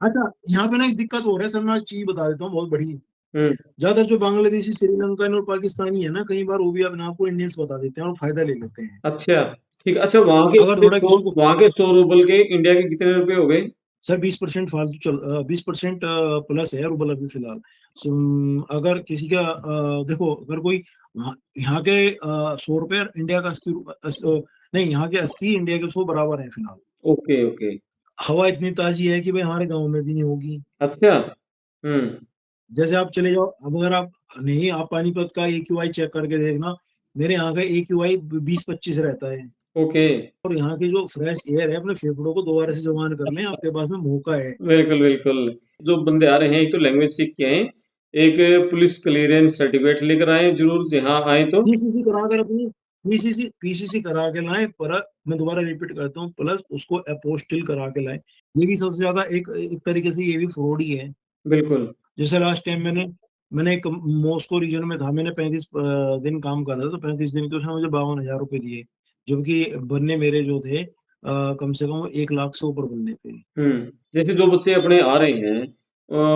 अच्छा, यहाँ पे ना एक दिक्कत हो रहा है सर, मैं एक चीज बता देता हूँ बहुत बड़ी। हम्म। ज्यादातर जो बांग्लादेशी, श्रीलंकन और पाकिस्तानी है ना, कई बार वो भी अपने आप को इंडियंस बता देते हैं और फायदा ले लेते हैं। अच्छा, ठीक। अच्छा, वहां अगर थोड़ा किसी को वहां के 100 रूबल के इंडिया के कितने रुपए हो गए? सर 20% फालतू चल, 20% प्लस है रुबल अभी फिलहाल। अगर किसी का देखो, अगर कोई यहाँ के 100 रुपये, इंडिया का 80 रुपये, नहीं, यहाँ के 80, इंडिया के 100 बराबर है फिलहाल। Okay, okay. हवा इतनी ताजी है कि भाई हमारे गांव में भी नहीं होगी। अच्छा। हम्म। जैसे आप चले जाओ, अब अगर आप नहीं, आप पानीपत का AQI चेक करके देखना, मेरे यहाँ का AQI 20-25 रहता है। ओके। और यहाँ की जो फ्रेश एयर है, अपने फेफड़ों को दोबारा से जवान कर लें, आपके पास में मौका है। बिल्कुल, बिल्कुल। जो बंदे आ रहे हैं, एक तो लैंग्वेज सीख के आए, एक पुलिस क्लियरेंस सर्टिफिकेट लेकर आए जरूर, यहाँ आए तो। पीसीसी करा कर अपनी, पीसीसी करा के लाए, पर मैं दोबारा रिपीट करता हूँ, प्लस उसको अपोस्टिल करा के लाए। ये भी सबसे ज्यादा एक एक तरीके से ये भी फ्रॉड ही है। बिल्कुल। जैसे लास्ट टाइम मैंने एक मॉस्को रीजन में था, मैंने 35 दिन काम करा था, तो 35 दिन के उसने मुझे 52,000 रुपए दिए, जबकि बनने मेरे जो थे कम से कम 1 लाख से ऊपर बनने थे। जैसे जो बच्चे अपने आ रहे हैं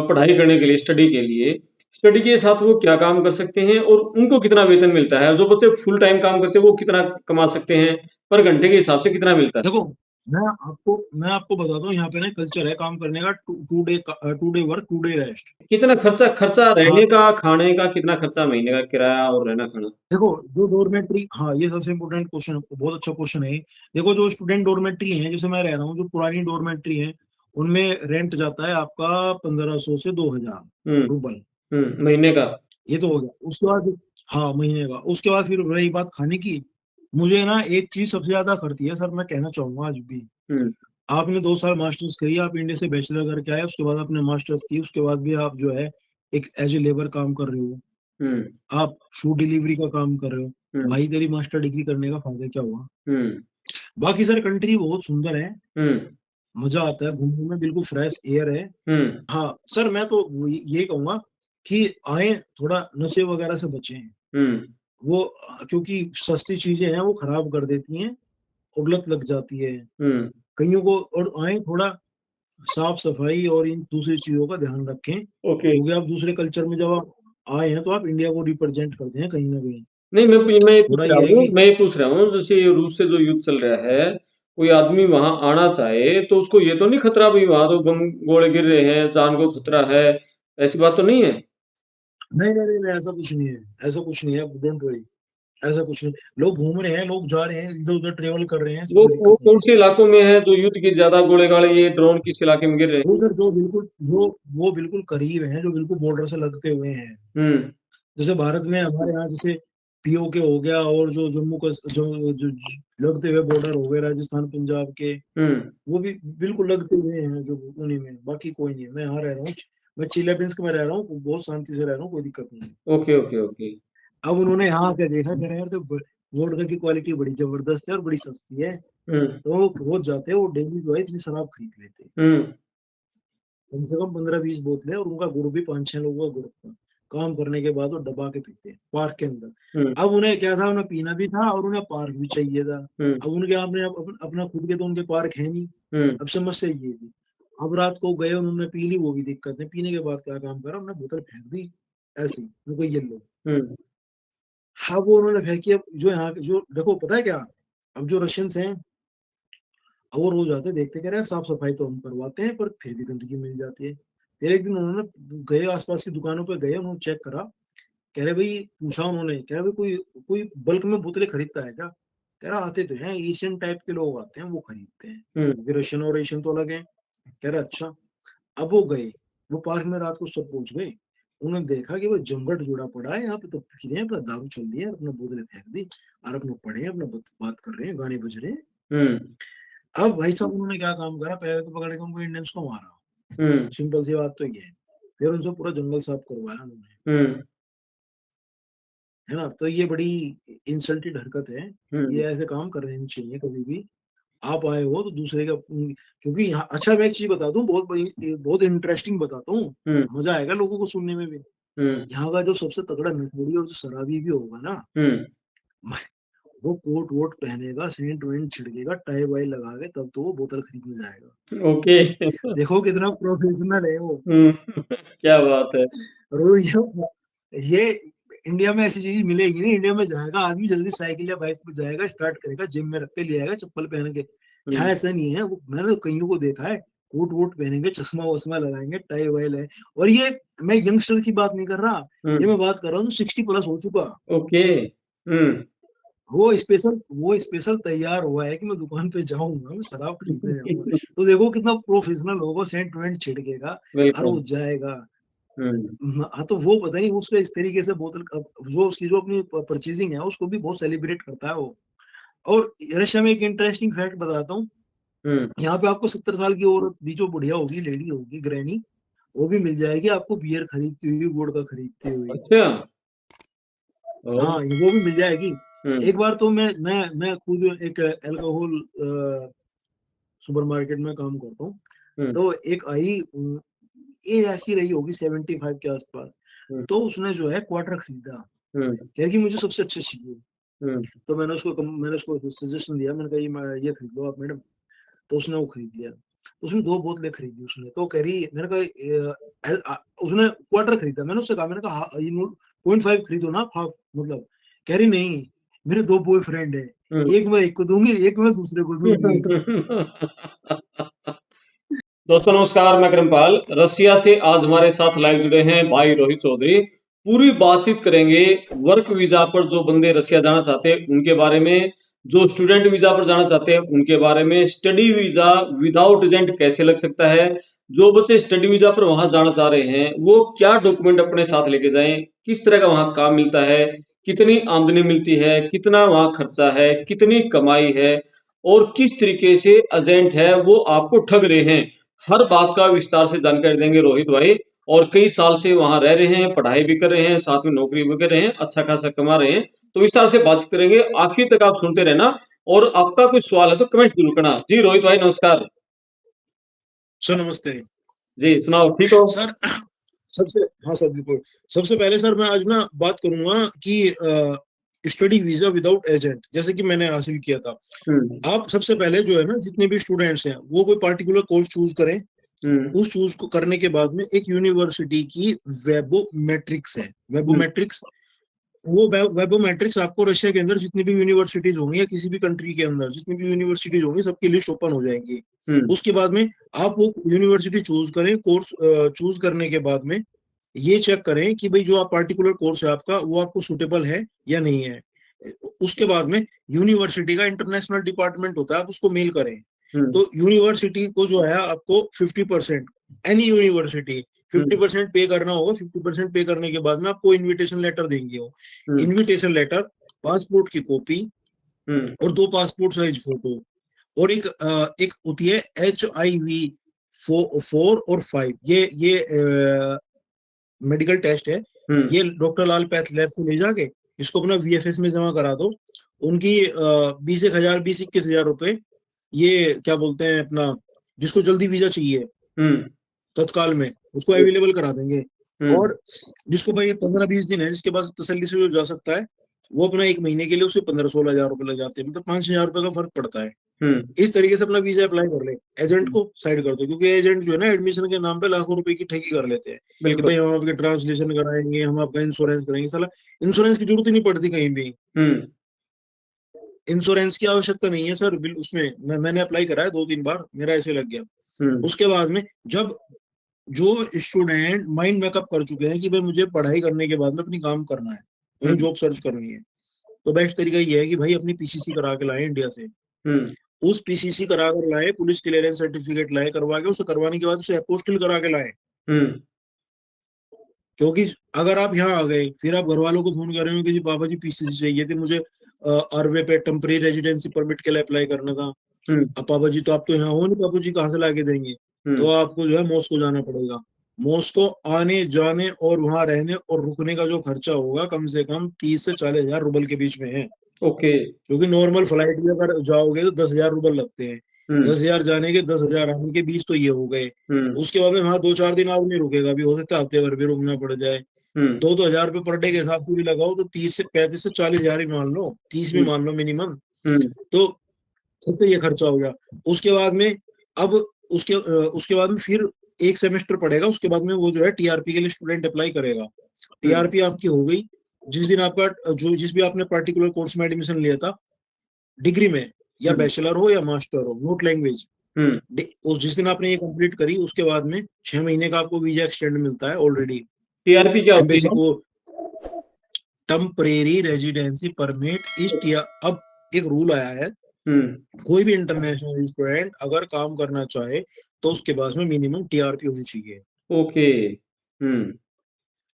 पढ़ाई करने के लिए, स्टडी के साथ वो क्या काम कर सकते हैं और उनको कितना वेतन मिलता है? और जो बच्चे फुल टाइम काम करते हैं वो कितना कमा सकते हैं? पर घंटे के हिसाब से कितना मिलता है? देखो, मैं आपको बताता हूँ, यहाँ पे ना कल्चर है काम करने का, two day work, 2 day rest. कितना खर्चा खर्चा रहने हाँ, का, खाने का कितना खर्चा, महीने का किराया और रहना खाना? देखो, जो डोरमेट्री, हाँ, ये सबसे इम्पोर्टेंट क्वेश्चन, बहुत अच्छा क्वेश्चन है ये। देखो, जो स्टूडेंट डोरमेट्री है, जैसे मैं रह रहा हूँ, जो पुरानी डोरमेट्री है, उनमें रेंट जाता है आपका 1500 से 2000 हम्म। रुपए। महीने का? ये तो हो गया, उसके बाद, हाँ, महीने का। उसके बाद फिर रही बात खाने की, मुझे ना एक चीज सबसे ज्यादा करती है सर, मैं कहना चाहूंगा आज भी। हम्म। आपने 2 साल मास्टर्स करी, आप इंडिया से बैचलर करके आए, उसके बाद आपने मास्टर्स की, उसके बाद भी आप जो है एक एज ए लेबर काम कर रहे हो, हम्म। आप फूड डिलीवरी का काम कर रहे हो, तो हम्म। भाई तेरी मास्टर डिग्री करने का फायदा क्या हुआ? हम्म। बाकी सर कंट्री बहुत सुंदर है, हम्म। मजा आता है घूमने में, बिल्कुल फ्रेश एयर है। हम्म। हाँ सर, मैं तो ये कहूंगा कि आए, थोड़ा नशे वगैरह से बचें। हम्म। वो क्योंकि सस्ती चीजें हैं, वो खराब कर देती हैं और लत लग जाती है हम्म। कईयों को। और आए, थोड़ा साफ सफाई और इन दूसरी चीजों का ध्यान रखें, ओके। क्योंकि आप दूसरे कल्चर में जब आप आए हैं, तो आप इंडिया को रिप्रेजेंट करते हैं कहीं ना कहीं। नहीं, मैं ये पूछ थोड़ा रहा ये है हूँ, कि जैसे ये रूस से जो युद्ध चल रहा है, कोई आदमी वहां आना चाहे तो उसको ये तो नहीं खतरा भी वहां तो बम गोले गिर रहे हैं, जान को खतरा है? ऐसी बात तो नहीं है? नहीं, नहीं, नहीं, नहीं, ऐसा कुछ नहीं है, ऐसा कुछ नहीं है, डोंट वरी। ऐसा कुछ नहीं, लोग घूम रहे हैं, लोग जा रहे हैं, इधर उधर ट्रेवल कर रहे हैं, ऐसी वो कोई वो दिक्कत नहीं कौन है। से इलाकों में है जो युद्ध की ज्यादा गोले गाले ये ड्रोन किस इलाके में गिर रहे वो सर, जो बिल्कुल, वो बिल्कुल करीब हैं, जो बिल्कुल बॉर्डर से लगते हुए हैं। हैं? जैसे भारत में हमारे यहाँ जैसे POK हो गया, और जो जम्मू का जो लगते हुए बॉर्डर हो गए, राजस्थान पंजाब के, हम्म। वो भी बिल्कुल लगते हुए हैं, जो उन्हीं में, बाकी कोई नहीं है। मैं यहाँ रह रहा हूँ, मैं चिल्लाबिंस्क में रह रहा हूँ, बहुत शांति से रह रहा हूँ, कोई दिक्कत नहीं है। Okay, okay, okay. अब उन्होंने यहाँ आके देखा, कह रहे यार, तो वोडका की क्वालिटी बड़ी जबरदस्त है और बड़ी सस्ती है, हम्म। तो वो जाते हैं, वो डेली जो है इतनी शराब खरीद लेते हैं, हम्म। कम से कम 15-20 बोतलें, और उनका ग्रुप भी 5-6 लोगों का ग्रुप था। काम करने के बाद वो दबा के पीते हैं पार्क के अंदर। हम्म। अब उन्हें क्या था, उन्हें पीना भी था और उन्हें पार्क भी चाहिए था। हम्म। अब उनके आपने अपना खुद के तो उनके पार्क है नहीं। हम्म। अब समस्या ये थी। अब रात को गए, उन्होंने पी ली, वो भी दिक्कत है। पीने के बाद क्या काम करा, उन्होंने बोतल फेंक दी ऐसी, उनको ये लो। हम्म। हाँ, वो उन्होंने फेंकी। अब जो यहाँ के, जो देखो पता है क्या, अब जो रशियंस हैं, अब वो रोज आते, देखते, कह रहे हैं साफ सफाई तो हम करवाते हैं, पर फिर भी गंदगी मिल जाती है। फिर एक दिन उन्होंने गए, आसपास की दुकानों पे गए, उन्होंने चेक करा, कह रहे भाई, पूछा उन्होंने, कह रहे भाई, कोई कोई बल्क में बोतलें खरीदता है क्या? कह रहा आते तो हैं, एशियन टाइप के लोग आते हैं, वो खरीदते हैं, हम्म। क्योंकि रशियन और एशियन तो अलग है। कह रहा अच्छा। अब वो गए, वो पार्क में रात को सब पहुंच गए। उन्होंने देखा कि वो जमघट जुड़ा पड़ा है यहाँ पे, तो पी रहे हैं, अपना दारू चल रही है, अपना बोतलें फेंक दी, और अपना पढ़े हैं, अपना बात कर रहे हैं, गाने बज रहे हैं। हम्म। अब भाई साहब, उन्होंने क्या काम करा, पहले तो पकड़ के उनको इंडियंस को मारा। हम्म। सिंपल सी बात तो ये है। फिर उनसे पूरा जंगल साफ करवाया उन्होंने, हम्म। है ना? तो ये बड़ी इंसल्टेड हरकत है। हम्म। ये ऐसे काम करने नहीं चाहिए कभी भी। आप आए हो तो दूसरे का, क्योंकि यहाँ, अच्छा, मैं एक चीज बता दूं, बहुत बड़ी, बहुत इंटरेस्टिंग बताता हूँ, हम्म। मजा आएगा लोगों को सुनने में भी। हम्म। यहाँ का जो सबसे तगड़ा नशेड़ी और जो शराबी भी होगा ना, हम्म। वो कोट वोट पहनेगा, सेंट वेंट छिड़केगा, टाई वाई लगा के तब तो वो बोतल खरीदने जाएगा। ओके। देखो कितना प्रोफेशनल है वो। क्या बात है। और ये इंडिया में ऐसी चीज मिलेगी नहीं। इंडिया में जाएगा आदमी जल्दी साइकिल या बाइक पे जाएगा, स्टार्ट करेगा, जिम में रख के ले आएगा चप्पल पहन के। यहाँ ऐसा नहीं है। वो मैंने तो कईयों को देखा है, कोट वोट पहनेंगे, चश्मा वश्मा लगाएंगे, टाई वाई लगाए। और ये मैं यंगस्टर की बात नहीं कर रहा, ये मैं बात कर रहा हूँ 60+ हो चुका। ओके। वो स्पेशल तैयार हुआ है कि मैं दुकान पे जाऊंगा, मैं शराब खरीदने जाऊंगा। तो देखो कितना प्रोफेशनल होगा, सेंट वेंट छिड़केगा और वो बिल्कुल। जाएगा। हाँ, तो वो पता नहीं उसका इस तरीके से बोतल जो उसकी जो अपनी परचेजिंग है उसको भी बहुत सेलिब्रेट करता है वो। और रशिया में एक इंटरेस्टिंग फैक्ट बताता हूँ। यहाँ पे आपको 70 साल की औरत भी जो बुढ़िया होगी, लेडी होगी, ग्रैनी, वो भी मिल जाएगी आपको बियर खरीदती हुई, वोडका खरीदती हुई। अच्छा। ओ। हाँ, वो भी मिल जाएगी। हम्म। एक बार तो मैं खुद एक अल्कोहल सुपरमार्केट में काम करता हूँ। हम्म। तो एक आई, एज ऐसी रही होगी 75 के आसपास। हम्म। तो उसने जो है क्वार्टर खरीदा, हम्म। कह कि मुझे सबसे अच्छे चाहिए। हम्म। तो मैंने उसको सजेशन दिया, मैंने कहा ये खरीद लो आप मैडम। तो उसने वो खरीद लिया। तो उसने 2 बोतलें खरीदी उसने। तो कह रही, मैंने कहा उसने क्वार्टर खरीदा। मैंने उससे कहा, मैंने कहा 0.5 खरीदो ना, हाफ मतलब। कह रही नहीं, मेरे 2 बॉयफ्रेंड है, हम्म। एक मैं एक को दूंगी, एक मैं दूसरे को दूंगी। दोस्तों नमस्कार, मैं कृपाल। रसिया से आज हमारे साथ लाइव जुड़े हैं भाई रोहित चौधरी। पूरी बातचीत करेंगे वर्क वीजा पर जो बंदे रसिया जाना चाहते हैं उनके बारे में, जो स्टूडेंट वीजा पर जाना चाहते हैं उनके बारे में, स्टडी वीजा विदाउट एजेंट कैसे लग सकता है, जो बच्चे स्टडी वीजा पर वहां जाना चाह रहे हैं वो क्या डॉक्यूमेंट अपने साथ लेके जाएं, किस तरह का वहां काम मिलता है, कितनी आमदनी मिलती है, कितना वहां खर्चा है, कितनी कमाई है और किस तरीके से एजेंट है वो आपको ठग रहे हैं, हर बात का विस्तार से जानकारी देंगे रोहित भाई। और कई साल से वहां रह रहे हैं, पढ़ाई भी कर रहे हैं, साथ में नौकरी भी कर रहे हैं, अच्छा खासा कमा रहे हैं। तो विस्तार से बातचीत करेंगे, आखिर तक आप सुनते रहना। और आपका कोई सवाल है तो कमेंट जरूर करना। जी रोहित भाई नमस्कार। सर नमस्ते। जी सुनाओ, ठीक हो? सर सबसे हाँ सर बिल्कुल। सबसे पहले सर मैं आज ना बात करूंगा कि स्टडी वीजा विदाउट एजेंट जैसे कि मैंने हासिल किया था। हम्म। आप सबसे पहले जो है ना, जितने भी स्टूडेंट्स हैं वो कोई पार्टिकुलर कोर्स चूज करें। हम्म। उस चूज को करने के बाद में एक यूनिवर्सिटी की वेबोमेट्रिक्स है। हम्म। वेबोमेट्रिक्स, वो वेबोमेट्रिक्स आपको रशिया के अंदर जितनी भी यूनिवर्सिटीज होंगी या किसी भी कंट्री के अंदर जितनी भी यूनिवर्सिटीज होंगी सबकी लिस्ट ओपन हो जाएंगी। हम्म। उसके बाद में आप वो यूनिवर्सिटी चूज करें। कोर्स चूज करने के बाद में ये चेक करें कि भाई जो आप पार्टिकुलर कोर्स है आपका वो आपको सुटेबल है या नहीं है। उसके बाद में यूनिवर्सिटी का इंटरनेशनल डिपार्टमेंट होता है, आप उसको मेल करें। हम्म। तो यूनिवर्सिटी को जो है आपको 50%, एनी यूनिवर्सिटी हम्म। 50% पे करना होगा। 50% पे करने के बाद में आपको इनविटेशन लेटर देंगे वो। हम्म। इनविटेशन लेटर, पासपोर्ट की कॉपी हम्म। और 2 पासपोर्ट साइज फोटो, और एक होती है HIV 4 और 5। ये मेडिकल टेस्ट है। हम्म। ये डॉक्टर लाल पैथ लैब से ले जाके इसको अपना VFS में जमा करा दो। उनकी 20-21 हजार रुपए, ये क्या बोलते हैं अपना, जिसको जल्दी वीजा चाहिए हम्म। तत्काल में उसको अवेलेबल करा देंगे। हम्म। और जिसको भाई 15-20 दिन है, जिसके पास तसल्ली से जो जा सकता है, वो अपना 1 महीने के लिए उसे 15-16 हजार रुपए लग जाते हैं, मतलब 5,000 रुपए का फर्क पड़ता है। हम्म। इस तरीके से अपना वीजा अप्लाई कर ले। एजेंट को साइड कर दो, क्योंकि एजेंट जो है ना एडमिशन के नाम पे लाखों रुपए की ठगी कर लेते हैं कि बिल्कुल। भाई हम आपके ट्रांसलेशन कराएंगे, हम आपका इंश्योरेंस कराएंगे। साला इंश्योरेंस की जरूरत ही नहीं पड़ती कहीं भी। हम्म। इंश्योरेंस की आवश्यकता नहीं है सर। बिल उसमें मैंने अप्लाई करा है 2-3 बार, मेरा ऐसे लग गया। हम्म। उसके बाद में जब जो स्टूडेंट माइंड मेकअप कर चुके हैं कि भाई मुझे पढ़ाई करने के बाद में अपनी काम करना है, वहीं हम्म। जॉब सर्च करनी है, तो बेस्ट तरीका ये है कि भाई अपनी PCC करा के लाए इंडिया से। हम्म। उस PCC करा कर लाए, पुलिस क्लियरेंस सर्टिफिकेट लाए, करवा के उसे करवाने के बाद उसे अपोस्टिल करा के लाए। हम्म। क्योंकि अगर आप यहाँ आ गए फिर आप घर वालों को फोन कर रहे हो कि जी पापा जी PCC चाहिए थी मुझे, RW पे टेम्परेरी रेजिडेंसी परमिट के लिए अप्लाई करना था। हम्म। अब पापा जी तो आप तो यहाँ हो नहीं, पापा जी कहाँ से लाके देंगे। तो हम्म। आपको जो है मॉस्को जाना पड़ेगा। मॉस्को आने जाने और वहां रहने और रुकने का जो खर्चा होगा कम से कम 30 से 40 हजार रुपए के बीच में है। ओके। क्योंकि नॉर्मल फ्लाइट में अगर जाओगे तो 10,000 रुपए लगते हैं। हम्म। 10,000 जाने के, 10,000 आने के, 20 तो ये हो गए। हम्म। उसके बाद में वहां 2-4 दिन आदमी रुकेगा भी, हो सकता है हफ्ते भर भी रुकना पड़ जाए। हम्म 2-2 हजार रुपये पर डे के हिसाब से भी लगाओ तो 30 से 40 हजार ही मान लो, 30 भी हम्म मान लो मिनिमम। हम्म तो तो ये खर्चा हो गया। उसके बाद में अब उसके बाद में फिर एक सेमेस्टर पड़ेगा, उसके बाद में वो जो है टीआरपी के लिए स्टूडेंट अप्लाई करेगा। टीआरपी आपकी हो गई जिस दिन आपका जो जिस भी आपने पर्टिकुलर कोर्स में एडमिशन लिया था, डिग्री में, या हम्म बैचलर हो या मास्टर हो, नोट लैंग्वेज, हम्म उस जिस दिन आपने ये कंप्लीट करी उसके बाद में 6 महीने का आपको वीजा एक्सटेंड मिलता है ऑलरेडी। टीआरपी क्या होती एम्बेसी है? को टेम्परेरी रेजिडेंसी परमिट इस अब एक रूल आया है, कोई भी इंटरनेशनल स्टूडेंट अगर काम करना चाहे तो उसके पास में मिनिमम टीआरपी होनी चाहिए। ओके। हम्म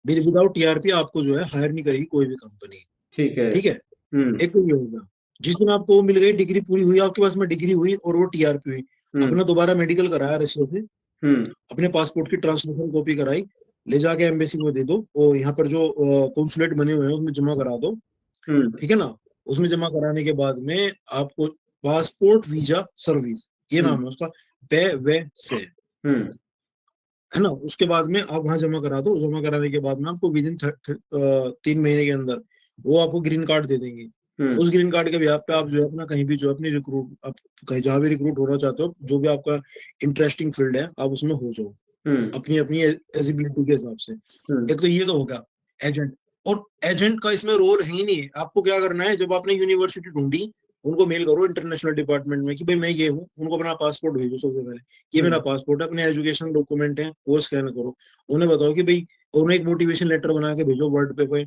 विदाउट टीआरपी आपको जो है हायर नहीं करेगी कोई भी कंपनी। ठीक है। ठीक है, एक तो ये होगा। जिस दिन आपको वो मिल गई, डिग्री पूरी हुई आपके पास में, डिग्री हुई और वो टीआरपी हुई, अपना दोबारा मेडिकल कराया रशिया से, अपने पासपोर्ट की ट्रांसलेशन कॉपी कराई, ले जाके एम्बेसी को दे दो, और यहाँ पर जो कॉन्सुलेट बने हुए हैं उसमें जमा करा दो। ठीक है ना, उसमें जमा कराने के बाद में आपको पासपोर्ट वीजा सर्विस, ये नाम है उसका, पे वे से, है ना। उसके बाद में आप वहां जमा करा दो, जमा कराने के बाद में आपको विद इन 3 महीने के अंदर वो आपको ग्रीन कार्ड दे देंगे। उस ग्रीन कार्ड के बिहाफ पे आप जो है अपना कहीं भी जो अपनी रिक्रूट, आप कहीं जहां भी रिक्रूट होना चाहते हो, जो भी आपका इंटरेस्टिंग फील्ड है, आप उसमें हो जाओ अपनी अपनी एलिजिबिलिटी के हिसाब से। एक तो ये तो होगा एजेंट, और एजेंट का इसमें रोल है ही नहीं। आपको क्या करना है, जब आपने यूनिवर्सिटी ढूंढी, उनको मेल करो इंटरनेशनल डिपार्टमेंट में कि भाई मैं ये हूँ, उनको अपना पासपोर्ट भेजो सबसे पहले, ये मेरा पासपोर्ट है, अपने एजुकेशन डॉक्यूमेंट है वो स्कैन करो, उन्हें बताओ कि भाई, उन्हें एक मोटिवेशन लेटर बना के भेजो वर्ड पे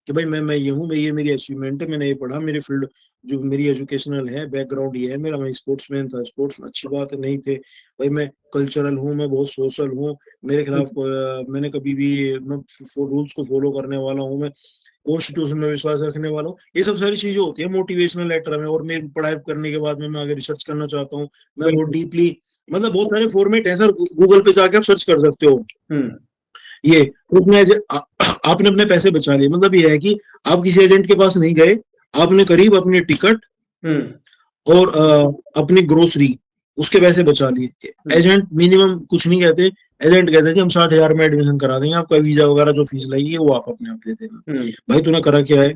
कि भाई मैं ये हूँ, मैं ये मेरी अचीवमेंट है, मैंने ये पढ़ा, मेरी फील्ड जो मेरी एजुकेशनल है, बैकग्राउंड ये है मेरा, मैं स्पोर्ट्समैन था, स्पोर्ट्स में अच्छी बात है, नहीं थे भाई, मैं कल्चरल हूँ, मैं बहुत सोशल हूँ, मेरे खिलाफ मैंने कभी भी मैं रूल्स को फॉलो करने वाला हूँ, मैं कॉन्स्टिट्यूशन में विश्वास रखने वाला हूँ, ये सब सारी चीजें होती है मोटिवेशनल लेटर में। और मेरी पढ़ाई करने के बाद में मैं आगे रिसर्च करना चाहता हूँ, मैं बहुत डीपली, मतलब बहुत सारे फॉर्मेट है सर, गूगल पे जाके आप सर्च कर सकते हो। ये उसमें आपने अपने पैसे बचा लिए, मतलब ये है कि आप किसी एजेंट के पास नहीं गए, आपने करीब अपनी टिकट और अपनी ग्रोसरी, उसके पैसे बचा लिए। एजेंट मिनिमम कुछ नहीं कहते, एजेंट कहते कि हम 60,000 में एडमिशन करा देंगे, आपका वीजा वगैरह जो फीस लगेगी वो आप अपने आप दे देना। भाई तूने करा क्या है,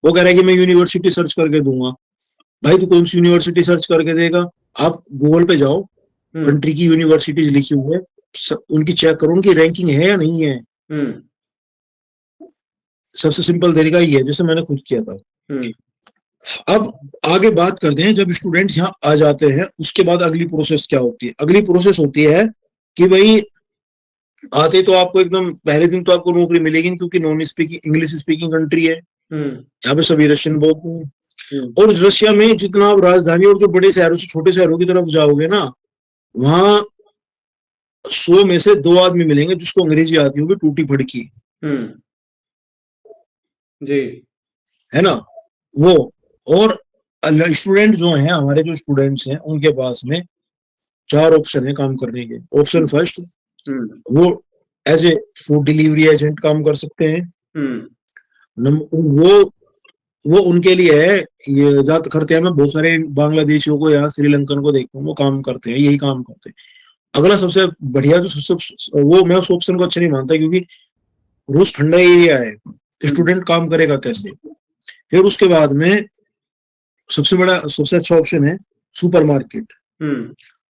वो कह रहा है कि मैं यूनिवर्सिटी सर्च करके दूंगा। भाई तू कौन सी यूनिवर्सिटी सर्च करके देगा, आप गूगल पे जाओ, कंट्री की यूनिवर्सिटीज लिखी हुई है, उनकी चेक करो, उनकी रैंकिंग है या नहीं है। सबसे सिंपल तरीका ये है, जैसे मैंने खुद किया था। अब आगे बात करते हैं, जब स्टूडेंट यहाँ आ जाते हैं उसके बाद अगली प्रोसेस क्या होती है। अगली प्रोसेस होती है कि भाई आते तो आपको एकदम पहले दिन तो आपको नौकरी मिलेगी नहीं, क्योंकि non speaking English speaking country है, यहाँ पे सभी रशियन बोलते हैं। और रशिया में जितना आप राजधानी और जो बड़े शहरों से छोटे शहरों की तरफ जाओगे ना, वहां 100 में से 2 आदमी मिलेंगे जिसको अंग्रेजी आती होगी टूटी फड़की, जी, है ना वो। और स्टूडेंट जो हैं, हमारे जो स्टूडेंट्स हैं, उनके पास में 4 ऑप्शन है काम करने के। ऑप्शन फर्स्ट, वो as a food delivery agent काम कर सकते हैं। वो उनके लिए है, ये ज्यादा करते हैं, मैं बहुत सारे बांग्लादेशियों को, यहाँ श्रीलंकन को देखता हूँ, वो काम करते हैं, यही काम करते हैं। अगला सबसे बढ़िया जो सबसे वो, मैं उस ऑप्शन को अच्छा नहीं मानता, क्योंकि रूस ठंडा एरिया है, स्टूडेंट काम करेगा कैसे। फिर उसके बाद में सबसे बड़ा सबसे अच्छा ऑप्शन है सुपरमार्केट।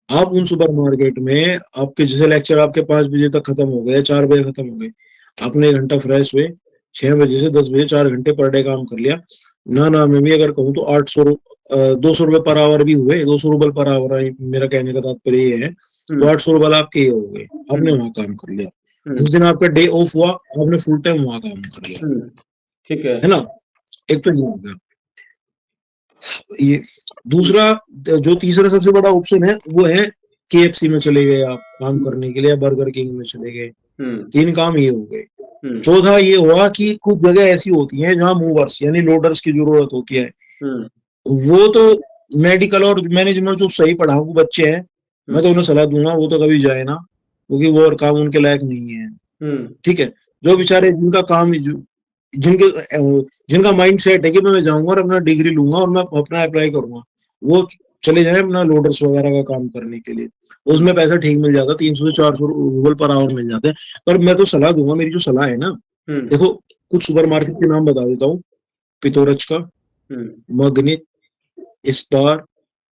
आप उन सुपरमार्केट में आपके जैसे लेक्चर आपके 5 बजे तक खत्म हो गए, 4 बजे खत्म हो गए, आपने 1 घंटा फ्रेश हुए, 6 बजे से 10 बजे 4 घंटे पर डे काम कर लिया ना मैं भी अगर कहूँ तो 200 रुपए पर आवर भी हुए, 200 रुपए पर आवर, मेरा कहने का तात्पर्य ये है, तो 800 रुपए आपके ये हो गए, आपने वहां काम कर लिया। जिस दिन आपका डे ऑफ हुआ, आपने फुल टाइम वहां काम कर लिया। ठीक है ना, एक तो ये हो गया। ये दूसरा, जो तीसरा सबसे बड़ा ऑप्शन है वो है KFC में चले गए आप काम करने के लिए, या बर्गर किंग में चले गए। 3 काम ये हो गए। चौथा ये हुआ कि कुछ जगह ऐसी होती हैं जहाँ मूवर्स यानी लोडर्स की जरूरत होती है। वो तो मेडिकल और मैनेजमेंट जो सही पढ़ाकू बच्चे हैं, मैं तो उन्हें सलाह दूंगा वो तो कभी जाए ना, क्योंकि वो और काम उनके लायक नहीं है। ठीक है, जो बेचारे जिनका काम जिनका माइंड सेट है कि मैं जाऊंगा और अपना डिग्री लूंगा और मैं अपना अप्लाई करूंगा, वो चले जाए अपना लोडर्स वगैरह का काम करने के लिए। उसमें पैसा ठीक मिल जाता, 300 से 400 रूबल पर आवर मिल जाते हैं। पर मैं तो सलाह दूंगा, मेरी जो सलाह है ना, देखो कुछ सुपरमार्केट के नाम बता देता हूँ, पितोरच का, मगनित, स्पार,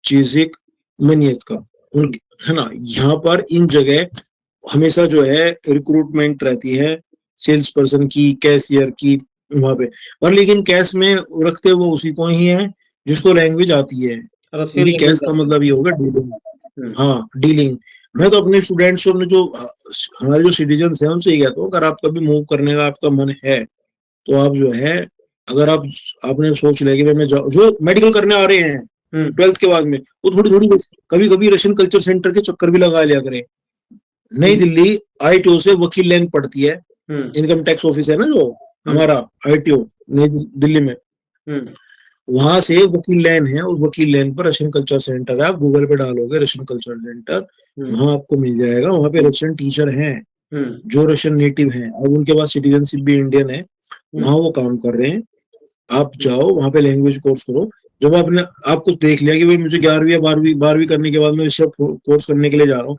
चीजिक, मनियत का, है ना। यहाँ पर इन जगह हमेशा जो है रिक्रूटमेंट रहती है, सेल्स पर्सन की, कैशियर की, वहां पे। और लेकिन कैश में रखते वो उसी को ही है जिसको लैंग्वेज आती है, क्योंकि कैश का मतलब ये होगा डीलिंग। हाँ, डीलिंग। मैं तो अपने स्टूडेंट्स और जो हमारे जो सिटीजन है उनसे ये कहता हूँ, अगर आप कभी मूव करने का आपका मन है तो आप जो है, अगर आपने सोच लिया कि मैं जो मेडिकल करने आ रहे हैं 12th के बाद में, वो थोड़ी थोड़ी कभी कभी रशियन कल्चर सेंटर के चक्कर भी लगा लिया करें। नई दिल्ली आईटीओ से वकील लाइन पड़ती है, इनकम टैक्स ऑफिस है ना जो हमारा आईटीओ नई दिल्ली में, वहां से वकील लाइन है, उस वकील लाइन पर रशियन कल्चर सेंटर है। आप गूगल पे डालोगे रशियन कल्चर सेंटर, वहां आपको मिल जाएगा। वहां पे रशियन टीचर हैं जो रशियन नेटिव हैं, और उनके पास सिटीजनशिप भी इंडियन है, वहां वो काम कर रहे हैं। आप जाओ वहां पे लैंग्वेज कोर्स करो। जब आप कुछ देख लिया कि भाई मुझे 11वीं या 12वीं करने के बाद मैं ऋषभ कोर्स करने के लिए जा रहा हूँ,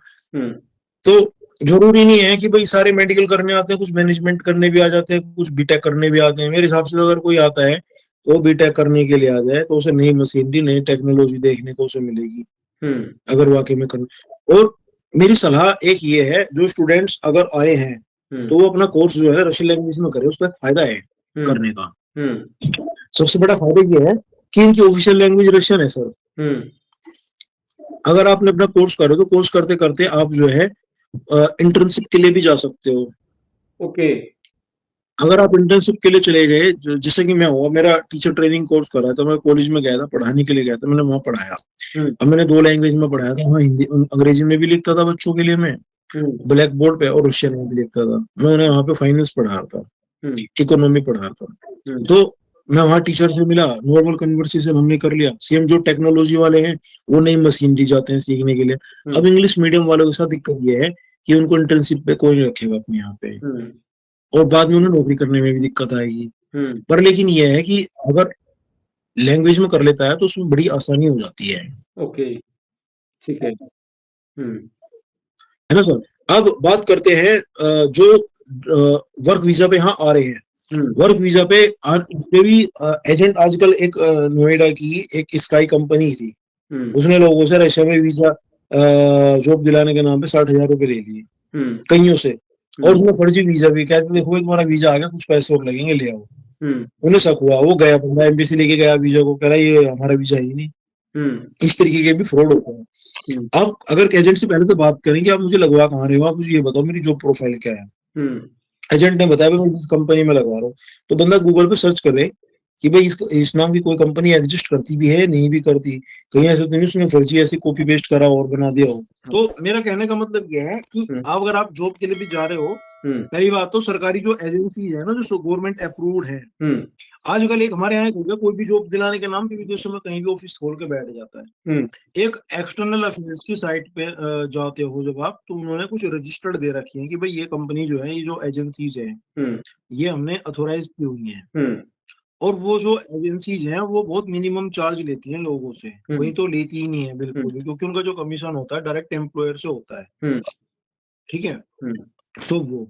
तो जरूरी नहीं है कि भाई सारे मेडिकल करने आते हैं, कुछ मैनेजमेंट करने भी आ जाते हैं, कुछ बीटेक करने भी आते हैं। मेरे हिसाब से अगर कोई आता है तो बीटेक करने के लिए आ जाए, तो उसे नई मशीनरी, नई टेक्नोलॉजी देखने को उसे मिलेगी, अगर वाकई में करना। और मेरी सलाह एक ये है, जो स्टूडेंट्स अगर आए हैं तो वो अपना कोर्स जो है रशियन लैंग्वेज में करे, उसका फायदा है करने का। सबसे बड़ा फायदा ये है कि इनकी ऑफिशियल लैंग्वेज रशियन है सर। अगर आपने अपना कोर्स करो तो कोर्स करते करते आप जो है इंटर्नशिप के लिए भी जा सकते हो। ओके। अगर आप इंटर्नशिप के लिए चले गए, जैसे कि मैं हुआ, मेरा टीचर ट्रेनिंग कोर्स कर रहा था, मैं कॉलेज में गया था, पढ़ाने के लिए गया था, मैंने वहां पढ़ाया। अब मैंने 2 लैंग्वेज में पढ़ाया था, वहाँ हिंदी अंग्रेजी में भी लिखता था बच्चों के लिए मैं ब्लैक बोर्ड पे, और रशियन में भी लिखता था। मैं उन्हें वहां पे फाइनेंस पढ़ा रहा था, इकोनॉमी पढ़ा रहा था। तो मैं वहाँ टीचर से मिला, नॉर्मल कन्वर्सेशन हमने कर लिया। सेम जो टेक्नोलॉजी वाले हैं वो नई मशीनरी जाते हैं सीखने के लिए। अब इंग्लिश मीडियम वालों के साथ दिक्कत ये है कि उनको इंटर्नशिप पे कोई नहीं रखेगा अपने यहाँ पे, और बाद में उन्हें नौकरी करने में भी दिक्कत आएगी। पर लेकिन ये है कि अगर लैंग्वेज में कर लेता है तो उसमें बड़ी आसानी हो जाती है। ओके, ठीक है। है ना सर। अब बात करते हैं जो वर्क वीजा पे यहाँ आ रहे हैं। वर्क वीजा पे उसपे भी एजेंट, आजकल एक नोएडा की एक स्काई कंपनी थी, उसने लोगों से रशिया में वीजा जॉब दिलाने के नाम पे 60,000 रुपए ले लिए कईयों से, और उसमें फर्जी वीजा भी। कहते देखो तुम्हारा वीजा आ गया, कुछ पैसे और लगेंगे, ले आओ। उन्हें शक हुआ, वो गया बंदा एम्बेसी लेके गया वीजा को, कह रहा ये हमारा वीजा ही नहीं। इस तरीके के भी फ्रॉड होते हैं। आप अगर एजेंट से पहले तो बात करें कि आप मुझे लगवा कहाँ रहे हो, आप मुझे ये बताओ मेरी जॉब प्रोफाइल क्या है। एजेंट ने बताया मैं इस कंपनी में लगवा रहा हूँ, तो बंदा गूगल पे सर्च करे कि भाई इस नाम की कोई कंपनी एग्जिस्ट करती भी है, नहीं भी करती, कहीं ऐसे तो नहीं उसने फर्जी ऐसे कॉपी पेस्ट करा और बना दिया हो। तो मेरा कहने का मतलब ये है कि अगर आप जॉब के लिए भी जा रहे हो, पहली बात तो सरकारी जो एजेंसी है ना, जो गवर्नमेंट अप्रूव्ड है, आजकल एक हमारे यहाँ हो गया, कोई भी जॉब दिलाने के नाम पे विदेशों में कहीं भी ऑफिस खोल के बैठ जाता है। एक एक्सटर्नल अफेयर्स की साइट पे जाते हो जब आप, तो उन्होंने कुछ रजिस्टर्ड दे रखी है कि भाई ये कंपनी जो है, ये जो एजेंसीज है, ये हमने अथोराइज की हुई है। और वो जो एजेंसीज हैं वो बहुत मिनिमम चार्ज लेती हैं लोगों से, वही तो लेती ही नहीं है बिल्कुल भी, क्योंकि उनका जो कमीशन होता है डायरेक्ट एम्प्लॉयर से होता है। ठीक है। तो वो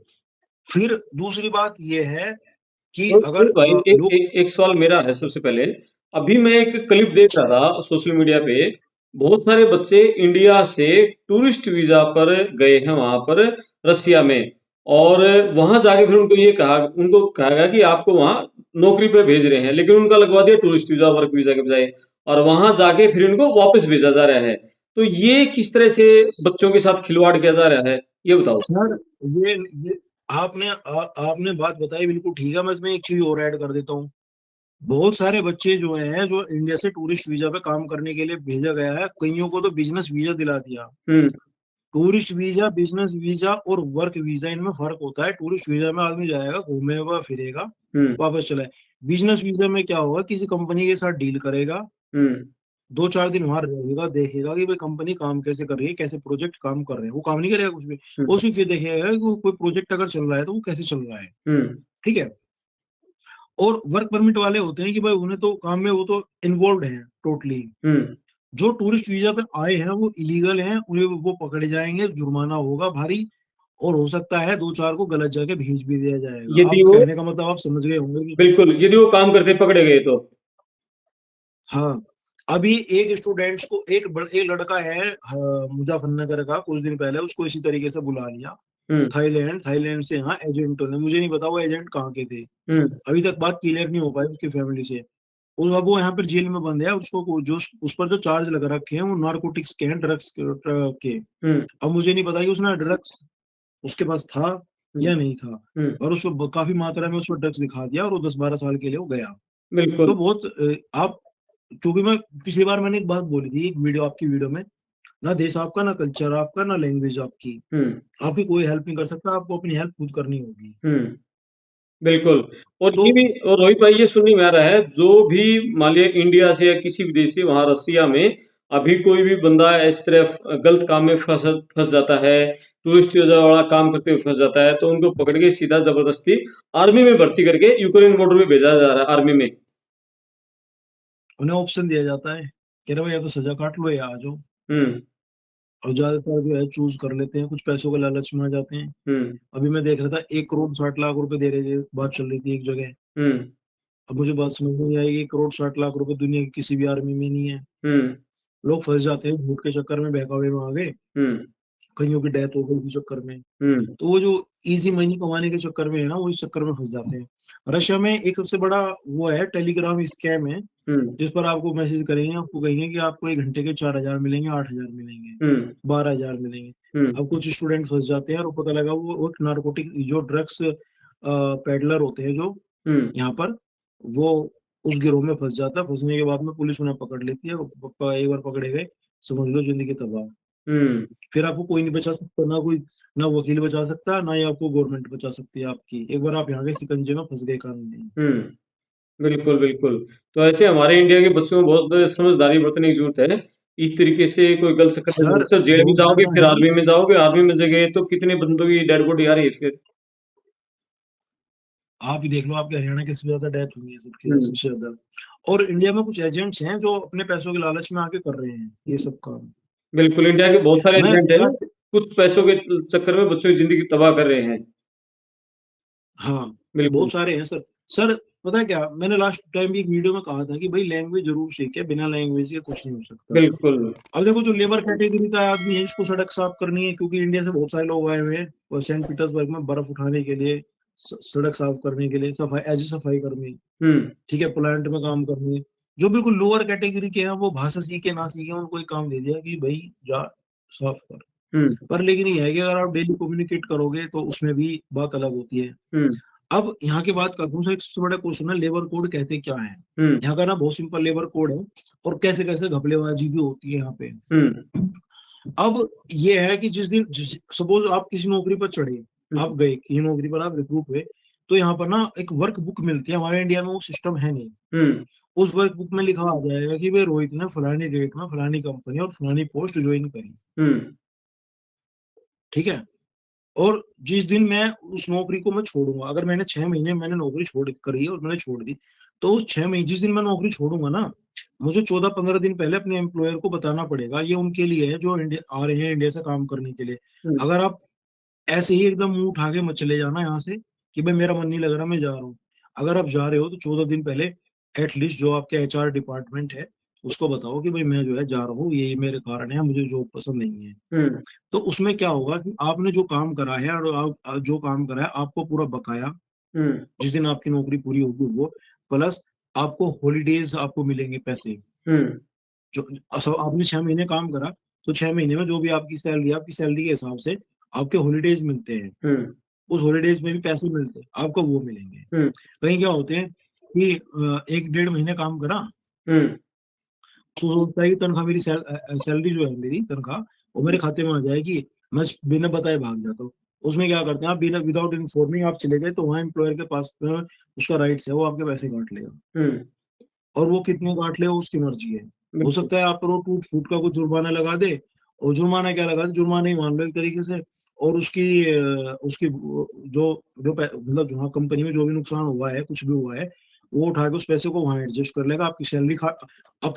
फिर दूसरी बात ये है कि तो अगर भाई एक सवाल मेरा है सबसे पहले। अभी मैं एक क्लिप देख रहा था सोशल मीडिया पे, बहुत सारे बच्चे इंडिया से टूरिस्ट वीजा पर गए हैं वहां पर रशिया में, और वहां जाके फिर उनको कहा गया कि आपको वहां नौकरी पे भेज रहे हैं, लेकिन उनका लगवा दिया टूरिस्ट वीजा, वर्क वीजा के बजाय, और वहां जाके फिर उनको वापस भेजा जा रहा है। तो ये किस तरह से बच्चों के साथ खिलवाड़ किया जा रहा है, ये बताओ सर। ये आपने बात बताई बिल्कुल ठीक है। मैं इसमें एक चीज और ऐड कर देता हूँ। बहुत सारे बच्चे जो हैं, जो इंडिया से टूरिस्ट वीजा पे काम करने के लिए भेजा गया है, कईयों को तो बिजनेस वीजा दिला दिया। टूरिस्ट वीजा, बिजनेस वीजा और वर्क वीजा, इनमें फर्क होता है। टूरिस्ट वीजा में आदमी जाएगा, घूमेगा फिरेगा, वापस चला है। बिजनेस वीजा में क्या होगा, किसी कंपनी के साथ डील करेगा, 2-4 दिन वहां रहेगा, देखेगा कि भाई कंपनी काम कैसे कर रही है, कैसे प्रोजेक्ट काम कर रहे हैं। वो काम नहीं करेगा कुछ भी, वो सिर्फ ये देखेगा कि कोई प्रोजेक्ट अगर चल रहा है तो वो कैसे चल रहा है। ठीक है। और वर्क परमिट वाले होते हैं कि भाई उन्हें तो काम में वो तो इन्वॉल्व है टोटली। जो टूरिस्ट वीजा पे आए हैं वो इलीगल हैं, उन्हें वो पकड़े जाएंगे, जुर्माना होगा भारी, और हो सकता है 2-4 को गलत जगह भेज भी दिया जाएगा। यदि आप वो कहने का मतलब आप समझ गए होंगे कि बिल्कुल, यदि वो काम करते पकड़े गए तो। हाँ, अभी एक स्टूडेंट्स को एक लड़का है मुजफ्फरनगर का, कुछ दिन पहले उसको इसी तरीके से बुला लिया हुँ, थाईलैंड से। यहाँ एजेंटों ने, मुझे नहीं पता वो एजेंट कहाँ के थे, हुँ, अभी तक बात क्लियर नहीं हो पाई उसकी फैमिली से। और अब वो यहाँ पर जेल में बंद है, उसको जो उस पर जो चार्ज लगा रखे हैं वो नारकोटिक्स के हैं, ड्रग्स के। हुँ, अब मुझे नहीं पता कि उसने ड्रग्स उसके पास था हुँ, या नहीं था, हुँ, और उस पर काफी मात्रा में उस पर ड्रग्स दिखा दिया और वो 10-12 साल के लिए वो गया। बिल्कुल। तो बहुत आप, क्योंकि मैं पिछली बार मैंने एक बात बोली थी एक वीडियो, आपकी वीडियो में, ना देश आपका, ना कल्चर आपका, ना लैंग्वेज आपकी, हुँ, आपकी कोई हेल्प नहीं कर सकता, आपको अपनी हेल्प खुद करनी होगी। हुँ, बिल्कुल। और तो ये भी, और रोहित भाई ये सुनने में आ रहा है, जो भी मान लिया इंडिया से या किसी भी देश से वहाँ रसिया में अभी कोई भी बंदा इस तरह गलत काम में फँस जाता है, टूरिस्ट वीज़ा वाला काम करते हुए फँस जाता है, तो उनको पकड़ के सीधा ज़बरदस्ती आर्मी में भर्ती करके यूक्रेन बॉर्डर पे भेजा जा रहा है आर्मी में। उन्हें ऑप्शन दिया जाता है, कह रहे भाई या तो सजा काट लो या आ जाओ। हुँ, और ज्यादातर जो है चूज कर लेते हैं, कुछ पैसों के लालच में आ जाते हैं। हुँ, अभी मैं देख रहा था 1 करोड़ 60 लाख रुपए दे रहे थे, बात चल रही थी एक जगह। हुँ, अब मुझे बात समझ में नहीं आई, 1 करोड़ 60 लाख रुपए दुनिया की किसी भी आर्मी में नहीं है। हुँ, लोग फंस जाते हैं झूठ के चक्कर में, बहकावे में आ गए, हुँ, कईयों की डेथ हो गई इसी चक्कर में। हुँ, तो वो जो इजी मनी कमाने के चक्कर में है ना, वो इस चक्कर में फंस जाते हैं। रशिया में एक सबसे बड़ा वो है, टेलीग्राम स्कैम है, हुँ, जिस पर आपको मैसेज करेंगे, आपको कहेंगे कि आपको 1 घंटे के 4,000 मिलेंगे, 8,000 मिलेंगे, हुँ, 12,000 मिलेंगे। हुँ, अब कुछ स्टूडेंट फंस जाते हैं और पता लगा वो एक नार्कोटिक जो ड्रग्स पेडलर होते हैं जो हुँ, यहाँ पर, वो उस गिरोह में फंस जाता है। फंसने के बाद में पुलिस उन्हें पकड़ लेती है, एक बार पकड़े गए, समझ लो जिंदगी तबाह। हुँ, फिर आपको कोई नहीं बचा सकता, ना कोई, ना वकील बचा सकता, ना ही आपको गवर्नमेंट बचा सकती है आपकी। एक बार आप यहाँ के शिकंजे में फंस गए कानून में। हुँ। बिल्कुल, बिल्कुल। तो ऐसे हमारे इंडिया के बच्चों को बहुत समझदारी बरतने की ज़रूरत है। इस तरीके से कोई गलत चक्कर में सर सर जेल भी बहुत जाओगे, ज्यादा फिर है। आर्मी में जाओगे, आर्मी में से गए तो कितने बंदों की डेड बॉडी आ रही है फिर। आप ही देख लो, आपके हरियाणा के सबसे ज्यादा डेथ हुई है, सबके हुँ, सबसे ज्यादा। और इंडिया में कुछ एजेंट्स हैं जो अपने पैसों के लालच में आके कर रहे हैं ये सब काम। बिल्कुल इंडिया के बहुत सारे मैं एजेंट हैं, लास्ट, कुछ पैसों के चक्कर में बच्चों की ज़िंदगी तबाह कर रहे हैं। हाँ, बिल्कुल, बहुत सारे हैं सर। सर पता है क्या, मैंने लास्ट टाइम भी एक वीडियो में कहा था कि भाई लैंग्वेज जरूर सीखे, बिना लैंग्वेज के कुछ नहीं हो सकता। बिल्कुल। अब देखो जो लेबर कैटेगरी का आदमी है, जिसको सड़क साफ करनी है, क्योंकि इंडिया से बहुत सारे लोग आए हुए हैं और सेंट पीटर्सबर्ग में बर्फ उठाने के लिए, सड़क साफ करने के लिए, सफाई एज सफाई कर्मी, हुँ, ठीक है, प्लांट में काम करने। जो बिल्कुल लोअर कैटेगरी के हैं, वो भाषा सीखे ना सीखे, उनको एक काम दे दिया कि भाई जा साफ कर। हुँ, पर लेकिन ये है कि अगर आप डेली कम्युनिकेट करोगे तो उसमें भी बात अलग होती है। हुँ, अब यहाँ की बात करता हूँ, एक सबसे बड़ा क्वेश्चन है लेबर कोड कहते क्या है। हुँ, यहाँ का ना बहुत सिंपल लेबर कोड है, और कैसे कैसे घपलेबाजी भी होती है यहाँ पे। हुँ, अब ये है कि जिस दिन सपोज आप किसी नौकरी पर चढ़े, हुँ, आप गए किसी नौकरी पर, आप रिक्रूट हुए, तो यहाँ पर ना एक वर्क बुक मिलती है, हमारे इंडिया में वो सिस्टम है नहीं। हुँ, उस वर्क बुक में लिखा आ जाएगा कि भाई रोहित ने फलानी डेट में फलानी कंपनी और फलानी पोस्ट ज्वाइन करी, हुँ, ठीक है। और जिस दिन मैं उस नौकरी को मैं छोड़ूंगा, अगर मैंने 6 महीने मैंने नौकरी छोड़ करी है और मैंने छोड़ दी, तो उस 6 महीने जिस दिन मैं नौकरी छोड़ूंगा ना, मुझे 14-15 दिन पहले अपने एम्प्लॉयर को बताना पड़ेगा। ये उनके लिए है जो इंडिया आ रहे हैं इंडिया से काम करने के लिए। हुँ, अगर आप ऐसे ही एकदम मुंह उठा के मत चले जाना यहाँ से कि भाई मेरा मन नहीं लग रहा मैं जा रहा हूँ। अगर आप जा रहे हो तो 14 दिन पहले एटलीस्ट जो आपके एचआर डिपार्टमेंट है उसको बताओ कि भाई मैं जो है जा रहा हूँ, ये मेरे कारण है, मुझे जॉब पसंद नहीं है। हुँ, तो उसमें क्या होगा कि आपने जो काम करा है और आप जो काम करा है आपको पूरा बकाया, हुँ, जिस दिन आपकी नौकरी पूरी होगी वो, प्लस आपको हॉलीडेज आपको मिलेंगे पैसे। हुँ, जो सब आपने 6 महीने काम करा, तो 6 महीने में जो भी आपकी सैलरी के हिसाब से आपके हॉलीडेज मिलते हैं, हुँ, उस हॉलीडेज में भी पैसे मिलते हैं आपको, वो मिलेंगे। हुँ, कहीं क्या होते हैं कि 1-1.5 महीने काम करा, हुँ, तो सोचता है कि तनख्वाह मेरी सैलरी जो है मेरी तनख्वाह वो मेरे खाते में आ जाएगी, मैं बिना बताए भाग जाता हूँ। उसमें क्या करते हैं, आप बिना विदाउट इन्फॉर्मिंग आप चले गए, तो वहाँ एम्प्लॉयर के पास में उसका राइट्स है, वो आपके पैसे काट लेगा। हुँ, और वो कितने काट ले वो उसकी मर्जी है। हो बिल्कुल, सकता है आप पर वो टूट फूट का कुछ जुर्माना लगा दे, और जुर्माना क्या लगा दे, जुर्माना ही मान लो एक तरीके से। और उसकी मतलब जहाँ कंपनी में जो भी नुकसान हुआ है, कुछ भी हुआ है, वो उठा के उस पैसे को वहां एडजस्ट कर लेगा। आपकी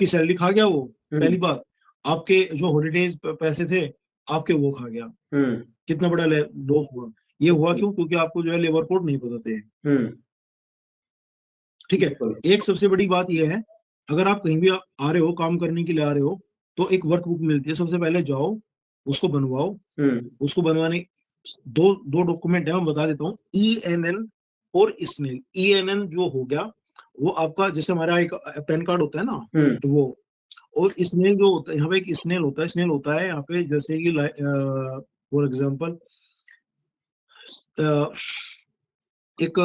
सैलरी खा गया वो, हुँ, पहली बात। आपके जो हॉलीडेज पैसे थे आपके वो खा गया, हम्म कितना बड़ा लॉस हुआ। ये हुआ क्यों? क्योंकि आपको जो है लेबर कोड नहीं पता थे। हम्म ठीक है। बिल्कुल। एक सबसे बड़ी बात यह है, अगर आप कहीं भी आ रहे हो, काम करने के लिए आ रहे हो, तो एक वर्क बुक मिलती है। सबसे पहले जाओ, उसको बनवाओ। हम्म उसको बनवाने दो दो डॉक्यूमेंट है, मैं बता देता हूँ। ईएनएन और स्नेल। ईएनएन जो हो गया, वो आपका जैसे हमारा एक पैन कार्ड होता है ना, हम्म तो वो। और स्नेल जो होता है, यहाँ पे एक स्नेल होता है। स्नेल होता है यहाँ पे जैसे कि फॉर एग्जाम्पल एक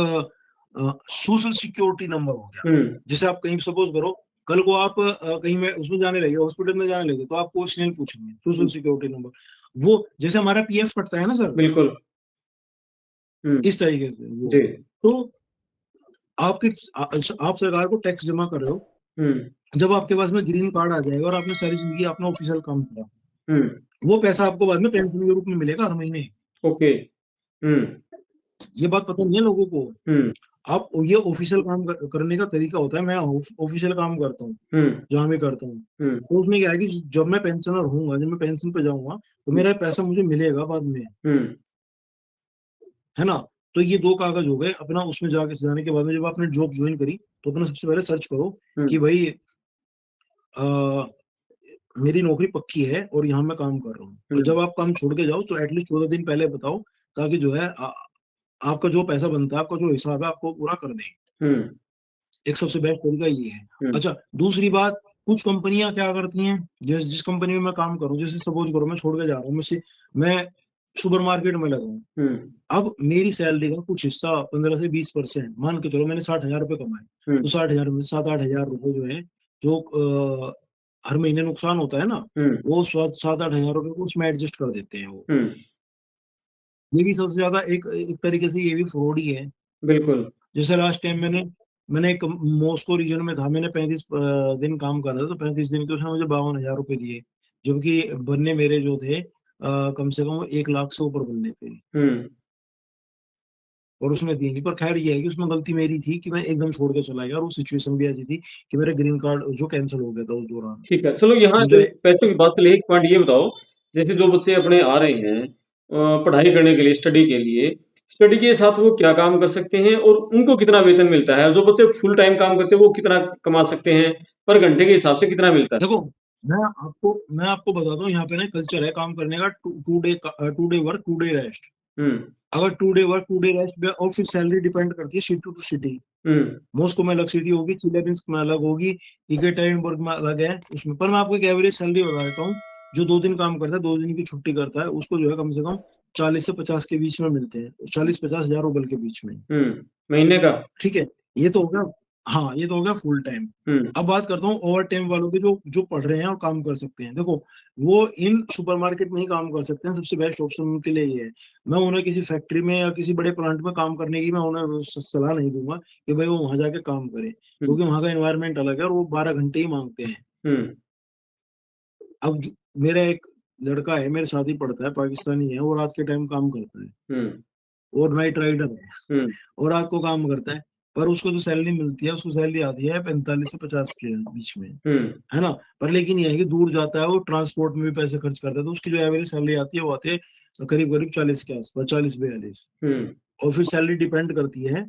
सोशल सिक्योरिटी नंबर हो गया। हम्म जैसे आप कहीं सपोज करो, कल को आप कहीं में उसमें जाने लगे, हॉस्पिटल में जाने लगे, तो आपको स्नेल पूछेंगे, सोशल सिक्योरिटी नंबर। वो जैसे हमारा पीएफ कटता है ना सर, बिल्कुल। हम्म इस तरीके से वो। जी। तो आपके आप सरकार को टैक्स जमा कर रहे हो। हम्म जब आपके पास में ग्रीन कार्ड आ जाएगा और आपने सारी जिंदगी अपना ऑफिशियल काम करा, हम्म वो पैसा आपको बाद में पेंशन के रूप में मिलेगा हर महीने। ओके। हम्म ये बात पता नहीं है लोगों को। हम्म आप ये ऑफिशियल काम करने का तरीका होता है। मैं ऑफिशियल काम करता हूँ, हम्म जहाँ भी करता हूँ। हम्म तो उसमें क्या है कि जब मैं पेंशनर हूँगा, जब मैं पेंशन पे जाऊंगा, तो मेरा पैसा मुझे मिलेगा बाद में, हम्म है ना। तो ये दो कागज हो गए अपना। उसमें जाने के बाद में जब आपने जॉब ज्वाइन करी, तो अपना सबसे पहले सर्च करो कि हम्म भाई मेरी नौकरी पक्की है और यहाँ मैं काम कर रहा हूँ। और हम्म जब आप काम छोड़ के जाओ, तो एटलीस्ट 14 दिन पहले बताओ, ताकि जो है आपका जो पैसा बनता है, आपका जो हिसाब है, आपको पूरा कर दें। हम्म एक सबसे बेस्ट तरीका ये है। हम्म अच्छा, दूसरी बात, कुछ कंपनियां क्या करती हैं, जिस कंपनी में मैं काम कर रहा हूँ, जैसे सपोज करो मैं छोड़ के जा रहा हूँ, मैं सुपर मार्केट में लगा हूँ। हम्म अब मेरी सैलरी का कुछ हिस्सा 15 से 20% मान के चलो, मैंने 60,000 रुपये कमाए, तो हम्म 60,000 में 7-8 हजार रुपये जो है, जो हर महीने नुकसान होता है ना, हम्म वो 7-8 हजार रुपये को उसमें एडजस्ट कर देते हैं वो। हम्म ये भी सबसे ज्यादा एक एक तरीके से ये भी फ्रॉड ही है। बिल्कुल। जैसे लास्ट टाइम मैंने एक मॉस्को रीजन में था, मैंने 35 दिन काम करा था, तो 35 दिन के उसने मुझे 52,000 रुपये दिए। जबकि बनने मेरे जो थे कम से कम 1 लाख से ऊपर बनने थे, हम्म और उसने दिए नहीं। पर खैर ये है कि उसमें गलती मेरी थी कि मैं एकदम छोड़ के चला गया, और वो सिचुएशन भी ऐसी थी कि मेरा ग्रीन कार्ड जो कैंसिल हो गया था उस दौरान। ठीक है, चलो यहाँ मुझे पैसों की बात चली, एक पॉइंट ये बताओ, जैसे जो बच्चे अपने आ रहे हैं पढ़ाई करने के लिए, स्टडी के साथ वो क्या काम कर सकते हैं और उनको कितना वेतन मिलता है? और जो बच्चे फुल टाइम काम करते हैं वो कितना कमा सकते हैं? पर घंटे के हिसाब से कितना मिलता है? देखो, मैं आपको बताता हूँ, यहाँ पे ना कल्चर है काम करने का, two day work, 2 day rest. हम्म अगर 2 डे वर्क, 2 डे रेस्ट, और फिर सैलरी डिपेंड करती है city to city. Hmm Moscow में अलग सिटी होगी, चिल्याबिंस्क में अलग होगी, इकेटेरिनबर्ग में अलग है उसमें। पर मैं आपको एक एवरेज सैलरी बता देता हूँ। जो 2 दिन काम करता है, 2 दिन की छुट्टी करता है, उसको जो है कम से कम 40 से 50 के बीच में मिलते हैं, 40-50 हजार रुपए के बीच में। महीने का। ठीक है। ये तो हो गया। हाँ, ये तो हो गया फुल टाइम। हम्म अब बात करता हूँ ओवर टाइम वालों की, जो जो पढ़ रहे हैं और काम कर सकते हैं। देखो, वो इन सुपरमार्केट में ही काम कर सकते हैं। सबसे बेस्ट ऑप्शन उनके लिए ये है। मैं उन्हें किसी फैक्ट्री में या किसी बड़े प्लांट में काम करने की मैं उन्हें सलाह नहीं दूंगा कि भाई वो वहां जाके काम करें, हम्म क्योंकि वहां का एनवायरनमेंट अलग है और वो 12 घंटे ही मांगते हैं। हम्म अब मेरा एक लड़का है, मेरे साथ ही पढ़ता है, पाकिस्तानी है, वो रात के टाइम काम करता है, हम्म और नाइट राइडर है, हम्म और रात को काम करता है। पर उसको जो सैलरी मिलती है, उसको सैलरी आती है 45 से 50 के बीच में, हम्म है ना। पर लेकिन ये है कि दूर जाता है, वो ट्रांसपोर्ट में भी पैसे खर्च करता है, तो उसकी जो एवरेज सैलरी आती है, वो आती है करीब करीब 40 के आसपास, 40-42। हम्म और फिर सैलरी डिपेंड करती है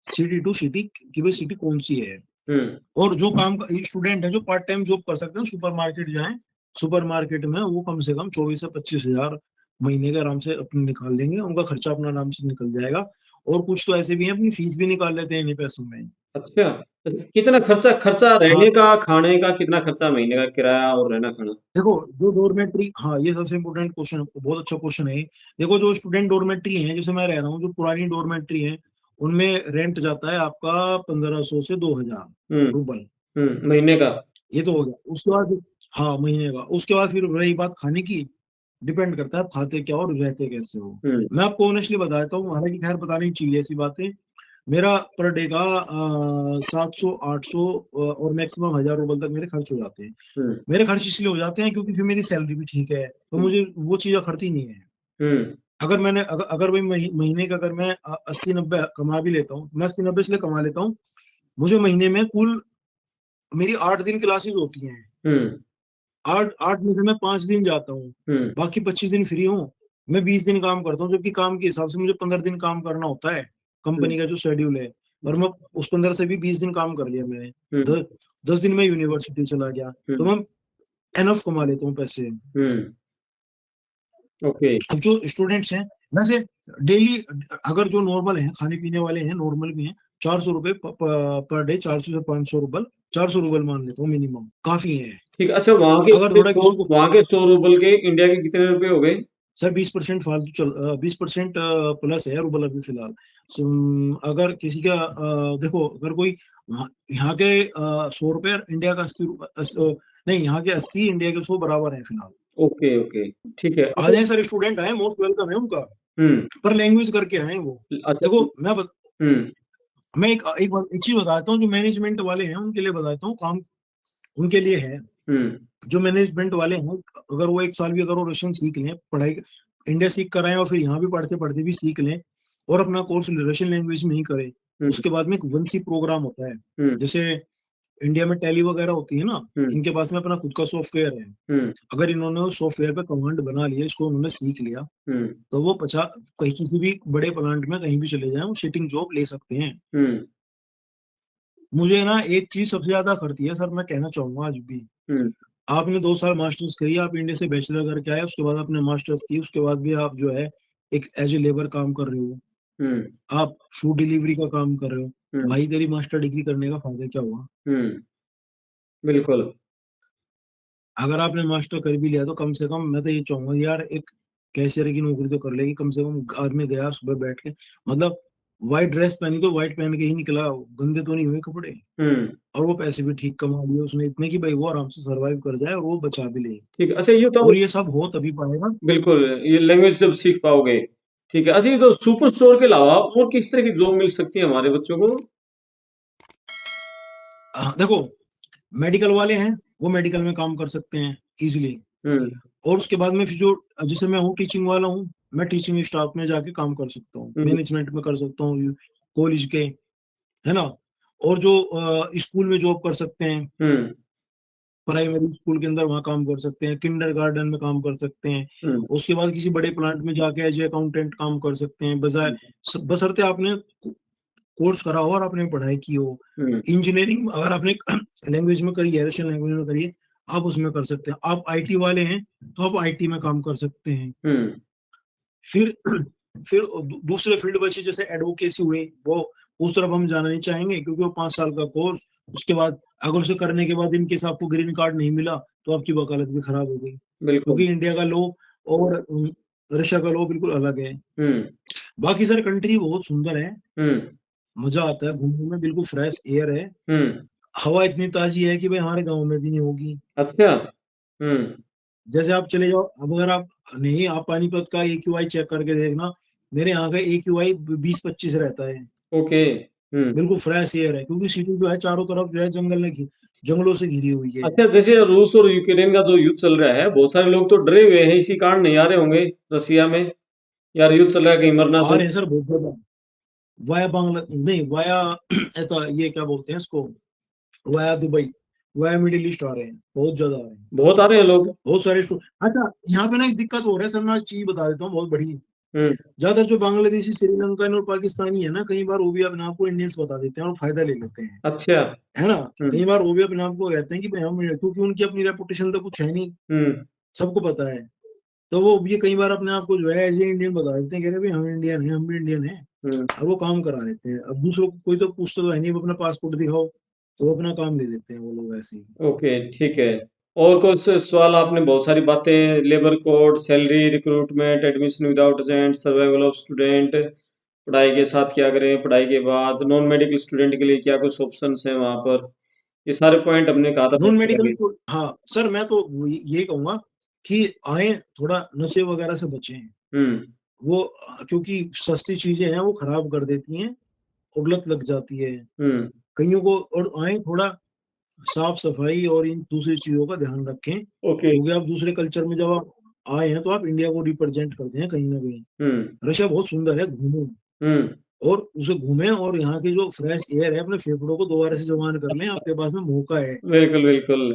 सिटी टू सिटी, कि भाई सिटी कौन सी है। हम्म और जो काम स्टूडेंट है, जो पार्ट टाइम जॉब कर सकते हैं, सुपर मार्केट जाए। सुपर मार्केट में वो कम से कम 24 से 25 हजार महीने के आराम से अपने निकाल लेंगे, उनका खर्चा अपना आराम से निकल जाएगा। और कुछ तो ऐसे भी हैं, अपनी फीस भी निकाल लेते हैं इन्हीं पैसों में। अच्छा, कितना खर्चा खर्चा रहने हाँ, का, खाने का कितना खर्चा, महीने का किराया और रहना खाना? देखो, जो डोरमेट्री, हाँ ये सबसे इम्पोर्टेंट क्वेश्चन, बहुत अच्छा क्वेश्चन है ये। देखो, जो स्टूडेंट डोरमेट्री है, जैसे मैं रह रहा हूँ, जो पुरानी डोरमेट्री है, उनमें रेंट जाता है आपका 1500 से 2000 हम्म रुपए। महीने का। ये तो हो गया। उसके बाद, हाँ महीने का। उसके बाद फिर रही बात खाने की, डिपेंड करता है आप खाते क्या और रहते कैसे हो। हम्म मैं आपको ऑनेस्टली बता देता हूँ, हालांकि खैर बतानी चाहिए ऐसी बातें। मेरा पर डे का 700-800 और मैक्सिमम 1000 रुपए तक मेरे खर्च हो जाते हैं। हम्म मेरे खर्च इसलिए हो जाते हैं क्योंकि फिर मेरी सैलरी भी ठीक है, तो मुझे वो चीजें खर्ची नहीं है। हम्म अगर भाई महीने का अगर मैं 80-90 कमा भी लेता हूँ, मैं 80-90 इसलिए कमा लेता हूँ, मुझे महीने में कुल मेरी 8 दिन क्लासेस होती हैं। हम्म 8 में से मैं 5 दिन जाता हूँ, हम्म बाकी 25 दिन फ्री हूँ। मैं 20 दिन काम करता हूँ, जबकि काम के हिसाब से मुझे 15 दिन काम करना होता है, हम्म कंपनी का जो शेड्यूल है। और मैं उस 15 से भी 20 दिन काम कर लिया मैंने। हम्म 10 दिन में यूनिवर्सिटी चला गया, तो हम्म मैं एनफ कमा लेता हूँ पैसे। हम्म ओके। अब जो स्टूडेंट्स हैं, वैसे डेली अगर जो नॉर्मल हैं, खाने पीने वाले हैं, नॉर्मल भी हैं, 400 रुपए पर डे, 400 से 500 रुपए, 400 रुपए मान लेता हूँ मिनिमम, काफी है। ठीक है, अच्छा वहाँ के अगर थोड़ा किसी को, वहाँ के 100 रूबल के इंडिया के कितने रुपए हो गए? सर 20% फालतू चल, 20% प्लस है रुबल अभी फिलहाल। अगर किसी का देखो, अगर कोई यहाँ के 100 रुपए, इंडिया का 80 रुपए, नहीं, यहाँ के 80, इंडिया के 100 बराबर है फिलहाल। ओके ओके, ठीक है। आ अच्छा। जाए सर, स्टूडेंट आए, मोस्ट वेलकम है उनका, हम्म पर लैंग्वेज करके आए वो। अच्छा। देखो हम्म मैं एक चीज बताता हूँ, जो मैनेजमेंट वाले हैं उनके लिए बताता हूँ, काम उनके लिए है। हम्म जो मैनेजमेंट वाले हैं, अगर वो 1 साल भी अगर वो रशियन सीख लें, पढ़ाई इंडिया सीख कर आए और फिर यहाँ भी पढ़ते पढ़ते भी सीख लें, और अपना कोर्स रशियन लैंग्वेज में ही करें, हम्म उसके बाद में एक 1C प्रोग्राम होता है। हम्म जैसे इंडिया में टैली वगैरह होती है ना, हम्म इनके पास में अपना खुद का सॉफ्टवेयर है। हम्म अगर इन्होंने सॉफ्टवेयर पे कमांड बना लिया, इसको उन्होंने सीख लिया, हम्म तो वो 50, कहीं किसी भी बड़े प्लांट में कहीं भी चले जाएं, वो सिटिंग जॉब ले सकते हैं। हम्म मुझे ना एक चीज सबसे ज्यादा करती है सर, मैं कहना चाहूंगा आज भी, हम्म आपने 2 साल मास्टर्स करी, आप इंडिया से बैचलर करके आए, उसके बाद आपने मास्टर्स की, उसके बाद भी आप जो है एक एज ए लेबर काम कर रहे हो, हम्म आप फूड डिलीवरी का काम कर रहे हो, हम्म भाई तेरी मास्टर डिग्री करने का फायदा क्या हुआ? हम्म, बिल्कुल। अगर आपने मास्टर कर भी लिया, तो कम से कम मैं तो ये चाहूंगा यार, एक कैशियर की नौकरी तो कर लेगी कम से कम। आदमी गया सुबह बैठ के, मतलब व्हाइट ड्रेस पहनी तो व्हाइट पहन के ही निकला, गंदे तो नहीं हुए कपड़े, हम्म और वो पैसे भी ठीक कमा लिए उसने, इतने कि भाई वो आराम से सरवाइव कर जाए और वो बचा भी ले। ठीक है, अच्छा ये तो और ये सब हो तभी पाएगा। बिल्कुल, ये लैंग्वेज जब सीख पाओगे। ठीक है, अच्छा ये तो सुपर स्टोर के अलावा और किस तरह की जॉब मिल सकती है हमारे बच्चों को? देखो, मेडिकल वाले हैं, वो मेडिकल में काम कर सकते हैं इजिली। हम्म और उसके बाद में फिर जो, जैसे मैं हूँ टीचिंग वाला हूँ, मैं टीचिंग स्टाफ में जाके काम कर सकता हूँ, हम्म मैनेजमेंट में कर सकता हूँ कॉलेज के, है ना। और जो स्कूल में जॉब कर सकते हैं, हम्म प्राइमरी स्कूल के अंदर वहाँ काम कर सकते हैं, किंडर गार्डन में काम कर सकते हैं। हम्म उसके बाद किसी बड़े प्लांट में जाके एज अकाउंटेंट काम कर सकते हैं, बजाय, हम्म बशर्ते आपने कोर्स करा हो और आपने पढ़ाई की हो। हम्म इंजीनियरिंग अगर आपने लैंग्वेज में करी है, रशियन लैंग्वेज में करी है, आप उसमें कर सकते हैं। आप आईटी वाले हैं, तो आप आईटी में काम कर सकते हैं। हम्म फिर फिर दूसरे फील्ड बचे, जैसे एडवोकेसी हुई, वो उस तरफ हम जाना नहीं चाहेंगे, क्योंकि वो 5 साल का कोर्स, उसके बाद अगर उसे करने के बाद इनकेस आपको ग्रीन कार्ड नहीं मिला, तो आपकी वकालत भी खराब हो गई, बिल्कुल। क्योंकि इंडिया का लॉ और रशिया का लॉ बिल्कुल अलग है। हम्म बाकी सर कंट्री बहुत सुंदर है, हम्म मजा आता है घूमने में, बिल्कुल फ्रेश एयर है, हम्म हवा इतनी ताजी है कि भाई हमारे गांव में भी नहीं होगी। अच्छा। हम्म जैसे आप चले जाओ, अब अगर आप, नहीं, आप पानीपत का AQI चेक करके देखना, मेरे यहाँ का AQI 20-25 रहता है। ओके। बिल्कुल फ्रेश एयर है, क्योंकि सिटी जो है चारों तरफ जो है जंगलों से घिरी हुई है। अच्छा, जैसे रूस और यूक्रेन का जो युद्ध चल रहा है, बहुत सारे लोग तो डरे हुए हैं, इसी कारण नहीं आ रहे होंगे रसिया में। यार युद्ध चल रहा है, कहीं मरना आ तो। रहे हैं सर बहुत ज्यादा, वाया बांग्ला नहीं, वाया ऐसा, ये क्या बोलते हैं इसको, via Dubai, via Middle East आ रहे हैं, बहुत ज्यादा आ रहे हैं। बहुत आ रहे हैं लोग। बहुत सारे अच्छा, यहाँ पे ना एक दिक्कत हो रहा है सर, मैं एक चीज बता देता हूँ बहुत बड़ी। हम्म ज्यादातर जो बांग्लादेशी, श्रीलंकन और पाकिस्तानी है ना, कई बार वो भी अपने आप को इंडियंस बता देते हैं और फायदा ले लेते हैं, अच्छा। है ना। हम्म कई बार वो भी अपने आप को कहते हैं कि भाई हम, क्योंकि उनकी अपनी रेपुटेशन तो कुछ है नहीं, हम्म सबको पता है। तो वो ये कई बार अपने आप को जो है एज ए इंडियन बता देते हैं, कह रहे भाई हम इंडियन है, हम भी इंडियन है, हम्म और वो काम करा देते हैं। अब दूसरों को कोई तो पूछता तो है नहीं, वो अपना पासपोर्ट दिखाओ, तो वो अपना काम ले लेते हैं वो लोग ऐसे ही। ओके, ठीक है। और कुछ सवाल? आपने बहुत सारी बातें, labour code, salary, recruitment, admission without agent, survival of student, पढ़ाई के साथ क्या करें, पढ़ाई के बाद नॉन मेडिकल स्टूडेंट के लिए क्या कुछ ऑप्शंस हैं वहां पर, ये सारे पॉइंट हमने कहा था नॉन पढ़ने मेडिकल, लगे। हाँ सर, मैं तो ये कहूंगा कि आए, थोड़ा नशे वगैरह से बचें। हम्म वो क्योंकि सस्ती चीजें हैं, वो खराब कर देती हैं और लत लग जाती है हम्म कईयों को। और आए थोड़ा साफ सफाई और इन दूसरी चीजों का ध्यान रखें, ओके। क्योंकि आप दूसरे कल्चर में जब आप आए हैं, तो आप इंडिया को रिप्रेजेंट करते हैं कहीं ना कहीं। हम्म रशिया बहुत सुंदर है, घूमो, हम्म और उसे घूमें, और यहाँ की जो फ्रेश एयर है, अपने फेफड़ों को दोबारा से जवान कर लें, आपके पास में मौका है। बिल्कुल बिल्कुल।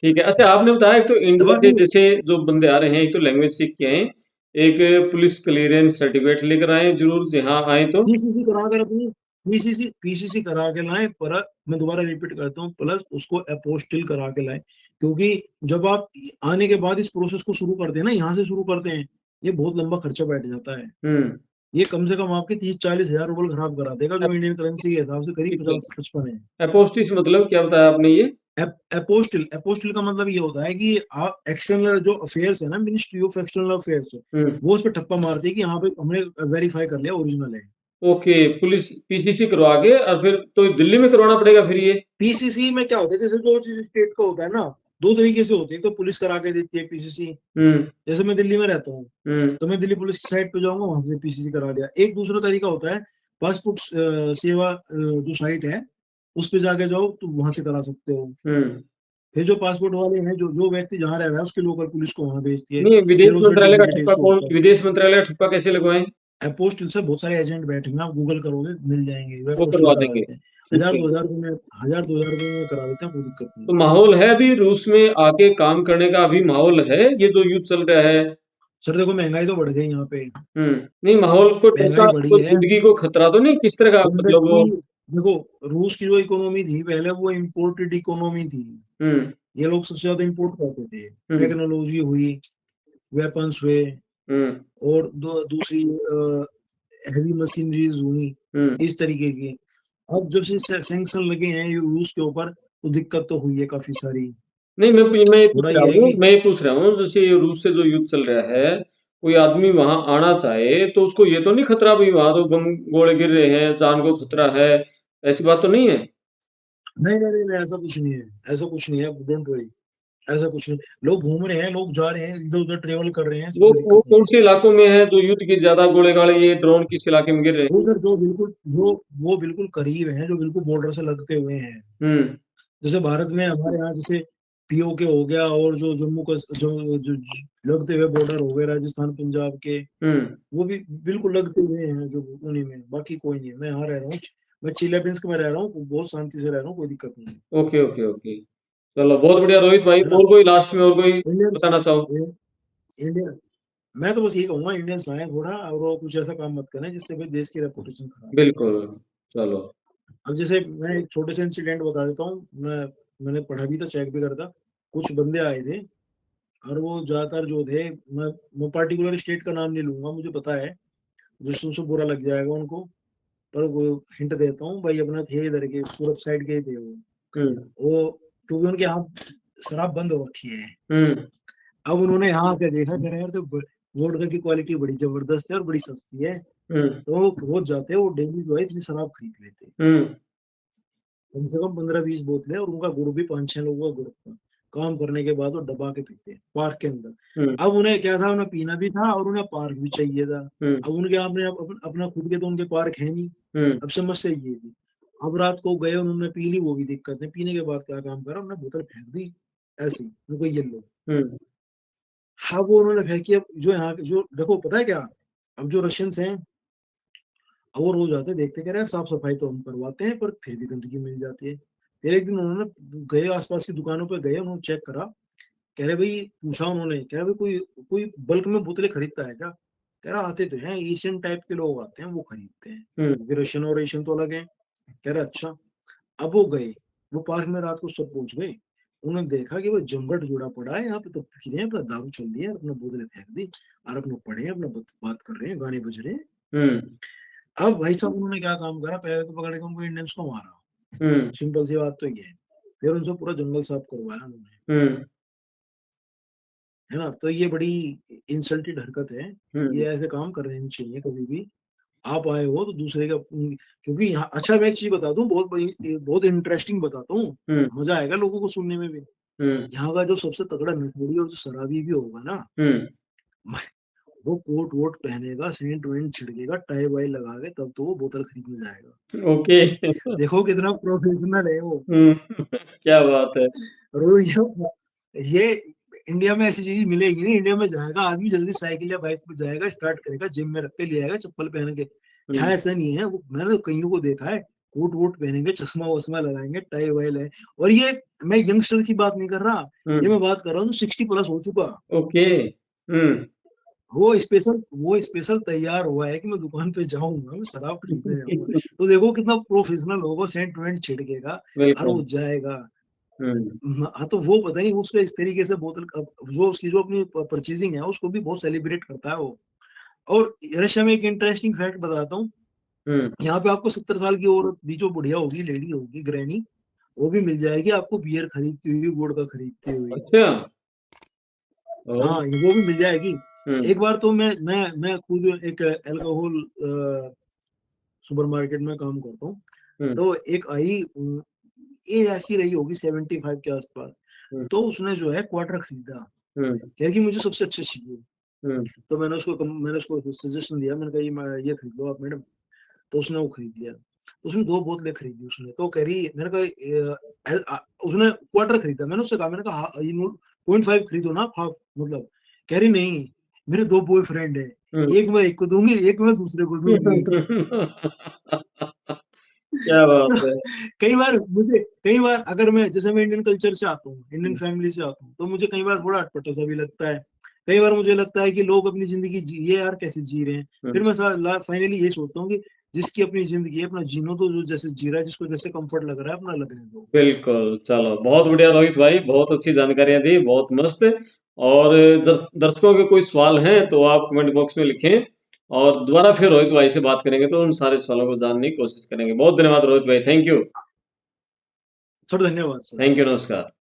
ठीक है। अच्छा, आपने बताया एक तो इंडिया दवा से भी जैसे जो बंदे आ रहे हैं, एक तो लैंग्वेज सीख के आए, एक पुलिस क्लीयरेंस सर्टिफिकेट लेकर आए ज़रूर, यहाँ आए तो। पीसीसी कराकर अपनी पीसीसी करा के लाएं, पर मैं दोबारा रिपीट करता हूँ, प्लस उसको अपोस्टिल करा के लाएं, क्योंकि जब आप आने के बाद इस प्रोसेस को शुरू करते हैं ना, यहाँ से शुरू करते हैं, ये बहुत लंबा खर्चा बैठ जाता है। हुँ। ये कम से कम आपके 30-40 हजार रुपए खराब करा देगा, जो अप इंडियन करेंसी के हिसाब से करीब ठीक है। 50-55 है। अपोस्टिस मतलब क्या बताया आपने ये? अपोस्टिल का मतलब ये होता है कि आप एक्सटर्नल जो अफेयर्स है ना, मिनिस्ट्री ऑफ एक्सटर्नल अफेयर्स, हुँ। वो उस पर ठप्पा मारती है कि यहाँ पे हमने वेरीफाई कर लिया ओरिजिनल है। ओके, पुलिस पीसीसी करवा के और फिर तो दिल्ली में करवाना पड़ेगा फिर ये? पीसीसी में क्या होता है, जैसे जो चीज स्टेट का होता है ना, दो तरीके से होती है। तो पुलिस करा के देती है पीसीसी। हुँ। जैसे मैं दिल्ली में रहता हूँ, हुँ। तो मैं दिल्ली पुलिस की साइट पे जाऊंगा, वहां से पीसीसी करा लिया। एक दूसरा तरीका होता है, पासपोर्ट सेवा जो साइट है, उस पे जाके जाओ तो वहां से करा सकते हो। हुँ। फिर जो पासपोर्ट वाले हैं, जो जो व्यक्ति जहाँ रह रहा है, उसकी लोकल पुलिस को वहां भेजती है, नहीं, फिर वो सर्टिफिकेट इशू होता है। विदेश मंत्रालय का ठप्पा कैसे लगवाएँ? अपोस्टिल से बहुत सारे एजेंट बैठे हैं, आप गूगल करोगे मिल जाएंगे, वे वो अपोस्टिल करवा करा देंगे। देते हैं। ठीक है। 1000-2000 रुपए में करा देते हैं, कोई दिक्कत नहीं तो है। माहौल है अभी रूस में आके काम करने का अभी माहौल है? ये जो युद्ध चल रहा है। सर देखो, महंगाई तो बढ़ गई यहाँ पे। हुँ। नहीं, माहौल को डर महंगाई सा, बढ़ी कोई है। जिंदगी को खतरा तो नहीं? किस तरह का मतलब जिंदगी, वो? देखो, रूस की जो इकोनॉमी थी पहले, वो इम्पोर्टेड इकोनॉमी थी। हुँ। ये लोग सबसे ज्यादा इम्पोर्ट करते थे। हुँ। टेक्नोलॉजी हुई, वेपन्स हुए, हुँ। और दूसरी हैवी मशीनरीज हुई, हुँ। इस तरीके की। अब जब से सैंक्शन लगे हैं ये रूस के ऊपर, तो दिक्कत तो हुई है काफी सारी। नहीं, मैं ये पूछ थोड़ा रहा ये है हूँ, कि मैं ये पूछ रहा हूँ, जैसे ये रूस से जो युद्ध चल रहा है, कोई आदमी वहां आना चाहे तो उसको ये तो नहीं खतरा भी वहां तो बम गोले गिर रहे हैं, जान को खतरा है, ऐसी बात तो नहीं है? नहीं नहीं नहीं नहीं, ऐसा कुछ नहीं है, ऐसा कुछ नहीं है, डोंट वरी। ऐसा कुछ नहीं, लोग घूम रहे हैं, लोग जा रहे हैं, इधर उधर ट्रेवल कर रहे हैं, ऐसी कोई वो दिक्कत नहीं कौन है। से इलाकों में है जो युद्ध की ज्यादा गोले गाले, ये ड्रोन किस इलाके में गिर रहे वो सर जो बिल्कुल जो वो बिल्कुल करीब है, जो बिल्कुल बॉर्डर से लगते हुए हैं। हैं? हम्म। जैसे भारत में हमारे यहाँ जैसे पीओके हो गया, और जो जम्मू का जो लगते हुए बॉर्डर हो गए, राजस्थान पंजाब के, हम्म। वो भी बिल्कुल लगते हुए हैं, जो उन्हीं में। बाकी कोई नहीं है। मैं यहाँ रह रहा हूँ, मैं चिल्लाबिंस्क में रह रहा हूँ, बहुत शांति से रह रहा हूँ, कोई दिक्कत नहीं है। Okay, okay, okay. चलो, बहुत बढ़िया रोहित भाई। है ना। और कोई लास्ट में और कोई इंडियंस, बताना चाहो? इंडिया, मैं तो बस यही कहूंगा, इंडियंस आए थोड़ा, और वो कुछ ऐसा काम मत करें जिससे भाई देश की रेपुटेशन खराब हो। बिल्कुल। चलो। अब जैसे मैं एक छोटे से इंसिडेंट बता देता हूँ। मैंने पढ़ा भी था, चेक भी करा था। कुछ बंदे आए थे, और वो ज्यादातर जो थे, मैं पर्टिकुलर स्टेट का नाम नहीं लूंगा, मुझे पता है, जिससे उनसे बुरा लग जाएगा उनको। पर वो हिंट देता हूँ भाई, अपना थे इधर के, पूरब साइड के ही थे वो। हम्म। क्योंकि उनके यहाँ शराब बंद हो रखी है। हम्म। अब उन्होंने यहाँ आके देखा, कह रहे यार, तो वोडका की क्वालिटी बड़ी जबरदस्त है और बड़ी सस्ती है। हम्म। तो वो रोज जाते हैं, वो डेली जो है इतनी शराब खरीद लेते हैं, हम्म। कम से कम 15-20 बोतलें। और उनका ग्रुप भी 5-6 लोगों का ग्रुप था। काम करने के बाद वो दबा के पीते हैं पार्क के अंदर। हम्म। अब उन्हें क्या था, उन्हें पीना भी था और उन्हें पार्क भी चाहिए था। हम्म। अब उनके आपने अपना खुद के तो उनके पार्क है नहीं। हम्म। अब समस्या ये थी। अब रात को गए, उन्होंने पी ली, वो भी दिक्कत नहीं। पीने के बाद क्या काम करा, उन्होंने बोतल फेंक दी ऐसी, उनको ये लो। हम्म। हाँ, वो उन्होंने फेंकी। अब जो यहाँ जो देखो, पता है क्या, अब जो रशियंस हैं, अब वो रोज आते, देखते कह रहे हैं साफ सफाई तो हम करवाते हैं, पर फिर भी गंदगी मिल जाती है। फिर एक दिन उन्होंने गए, आसपास की दुकानों पे गए, उन्होंने चेक करा। कह रहे भाई, पूछा उन्होंने, कह रहे भाई कोई कोई बल्क में बोतलें खरीदता है क्या? कह रहा आते तो हैं, एशियन टाइप के लोग आते हैं, वो खरीदते हैं, हम्म। क्योंकि रशियन और एशियन तो अलग है। कह रहे अच्छा। अब वो गए, वो पार्क में रात को सब पहुंच गए। उन्होंने देखा कि वो जमघट जुड़ा पड़ा है यहाँ पे, तो पी रहे हैं, अपना दारू चल रही है, अपना बोतलें फेंक दी, और अपना पड़े हैं, अपना बात कर रहे हैं, गाने बज रहे हैं। हम्म। अब भाई साहब, उन्होंने क्या काम करा, पहले तो पकड़ के उनको इंडियंस को मारा। हम्म। सिंपल सी बात तो ये है। फिर उनसे पूरा जंगल साफ करवाया उन्होंने। हम्म। है ना। तो ये बड़ी इंसल्टेड हरकत है। हम्म। ये ऐसे काम करने नहीं चाहिए कभी भी। आप आए हो तो दूसरे का, क्योंकि यहाँ अच्छा, मैं एक चीज बता दूं, बहुत इंटरेस्टिंग बताता हूँ, हम्म। मजा आएगा लोगों को सुनने में भी। हम्म। यहाँ का जो सबसे तगड़ा नशेड़ी और जो शराबी भी होगा ना, हम्म। वो कोट वोट पहनेगा, सेंट वेंट छिड़केगा, टाई वाई लगा के, तब तो वो बोतल खरीदने जाएगा। ओके। देखो कितना प्रोफेशनल है वो। हम्म। क्या बात है। और ये इंडिया में ऐसी चीज मिलेगी नहीं। इंडिया में जाएगा आदमी, जल्दी साइकिल या बाइक पे जाएगा, स्टार्ट करेगा, जिम में रख के ले आएगा, चप्पल पहन के। यहाँ हम्म। ऐसा नहीं है। वो मैंने तो कईयों को देखा है, कोट वोट पहनेंगे, चश्मा वश्मा लगाएंगे, टाई वाई लगाए, और ये मैं यंगस्टर की बात नहीं कर रहा, ये मैं बात कर रहा हूँ 60 प्लस हो चुका, ओके। वो स्पेशल तैयार हुआ है कि मैं दुकान पे जाऊंगा, मैं शराब खरीदने जाऊंगा। तो देखो कितना प्रोफेशनल होगा, सेंट वेंट छिड़केगा और वो बिल्कुल। जाएगा। हुँ। हाँ, तो वो पता नहीं उसका इस तरीके से बोतल जो उसकी जो अपनी परचेजिंग है उसको भी बहुत सेलिब्रेट करता है वो। और रशिया में एक इंटरेस्टिंग फैक्ट बताता हूँ, हुँ। यहाँ पे आपको 70 साल की औरत भी जो बुढ़िया होगी, लेडी होगी, ग्रैनी, वो भी मिल जाएगी आपको बियर खरीदती हुई, वोडका खरीदती हुई। अच्छा। ओह! हाँ, वो भी मिल जाएगी। हुँ। एक बार तो मैं खुद एक अल्कोहल सुपरमार्केट में काम करता हूँ। हुँ। तो एक आई ये ऐसी रही होगी 75 के आसपास। हुँ। तो उसने जो है क्वार्टर खरीदा। हुँ। कह रही कि मुझे सबसे अच्छा चाहिए। हुँ। तो मैंने उसको सजेशन दिया, मैंने कहा ये खरीद लो आप मैडम। तो उसने वो खरीद लिया। तो उसने 2 बोतलें खरीदी उसने। तो कह रही, मैंने कहा उसने क्वार्टर खरीदा। मैंने उससे कहा, मैंने कहा ये 0.5 खरीदो ना, हाफ मतलब। कह रही नहीं, मेरे 2 बॉयफ्रेंड है। हुँ। एक मैं एक को दूँगी, एक मैं दूसरे को दूँगी। क्या बात तो है! कई बार अगर जैसे मैं इंडियन कल्चर से आता हूँ, इंडियन हुँ। फैमिली से आता हूँ, तो मुझे कई बार थोड़ा अटपटा सा भी लगता है। कई बार मुझे लगता है कि लोग अपनी ज़िंदगी ये यार कैसे जी रहे हैं। हुँ। फिर मैं फाइनली ये सोचता हूँ कि जिसकी अपनी ज़िंदगी है, अपना जीनो दो, जो जैसे जी रहा है, जिसको जैसे कम्फर्ट लग रहा है, अपना लगने दो। बिल्कुल, चलो बहुत बढ़िया रोहित भाई, बहुत अच्छी जानकारियाँ दी, बहुत मस्त। और दर्शकों के कोई सवाल हैं तो आप कमेंट बॉक्स में लिखें और दोबारा फिर रोहित भाई से बात करेंगे तो उन सारे सवालों को जानने की कोशिश करेंगे। बहुत धन्यवाद रोहित भाई, थैंक यू। सर धन्यवाद सर। थैंक यू, नमस्कार।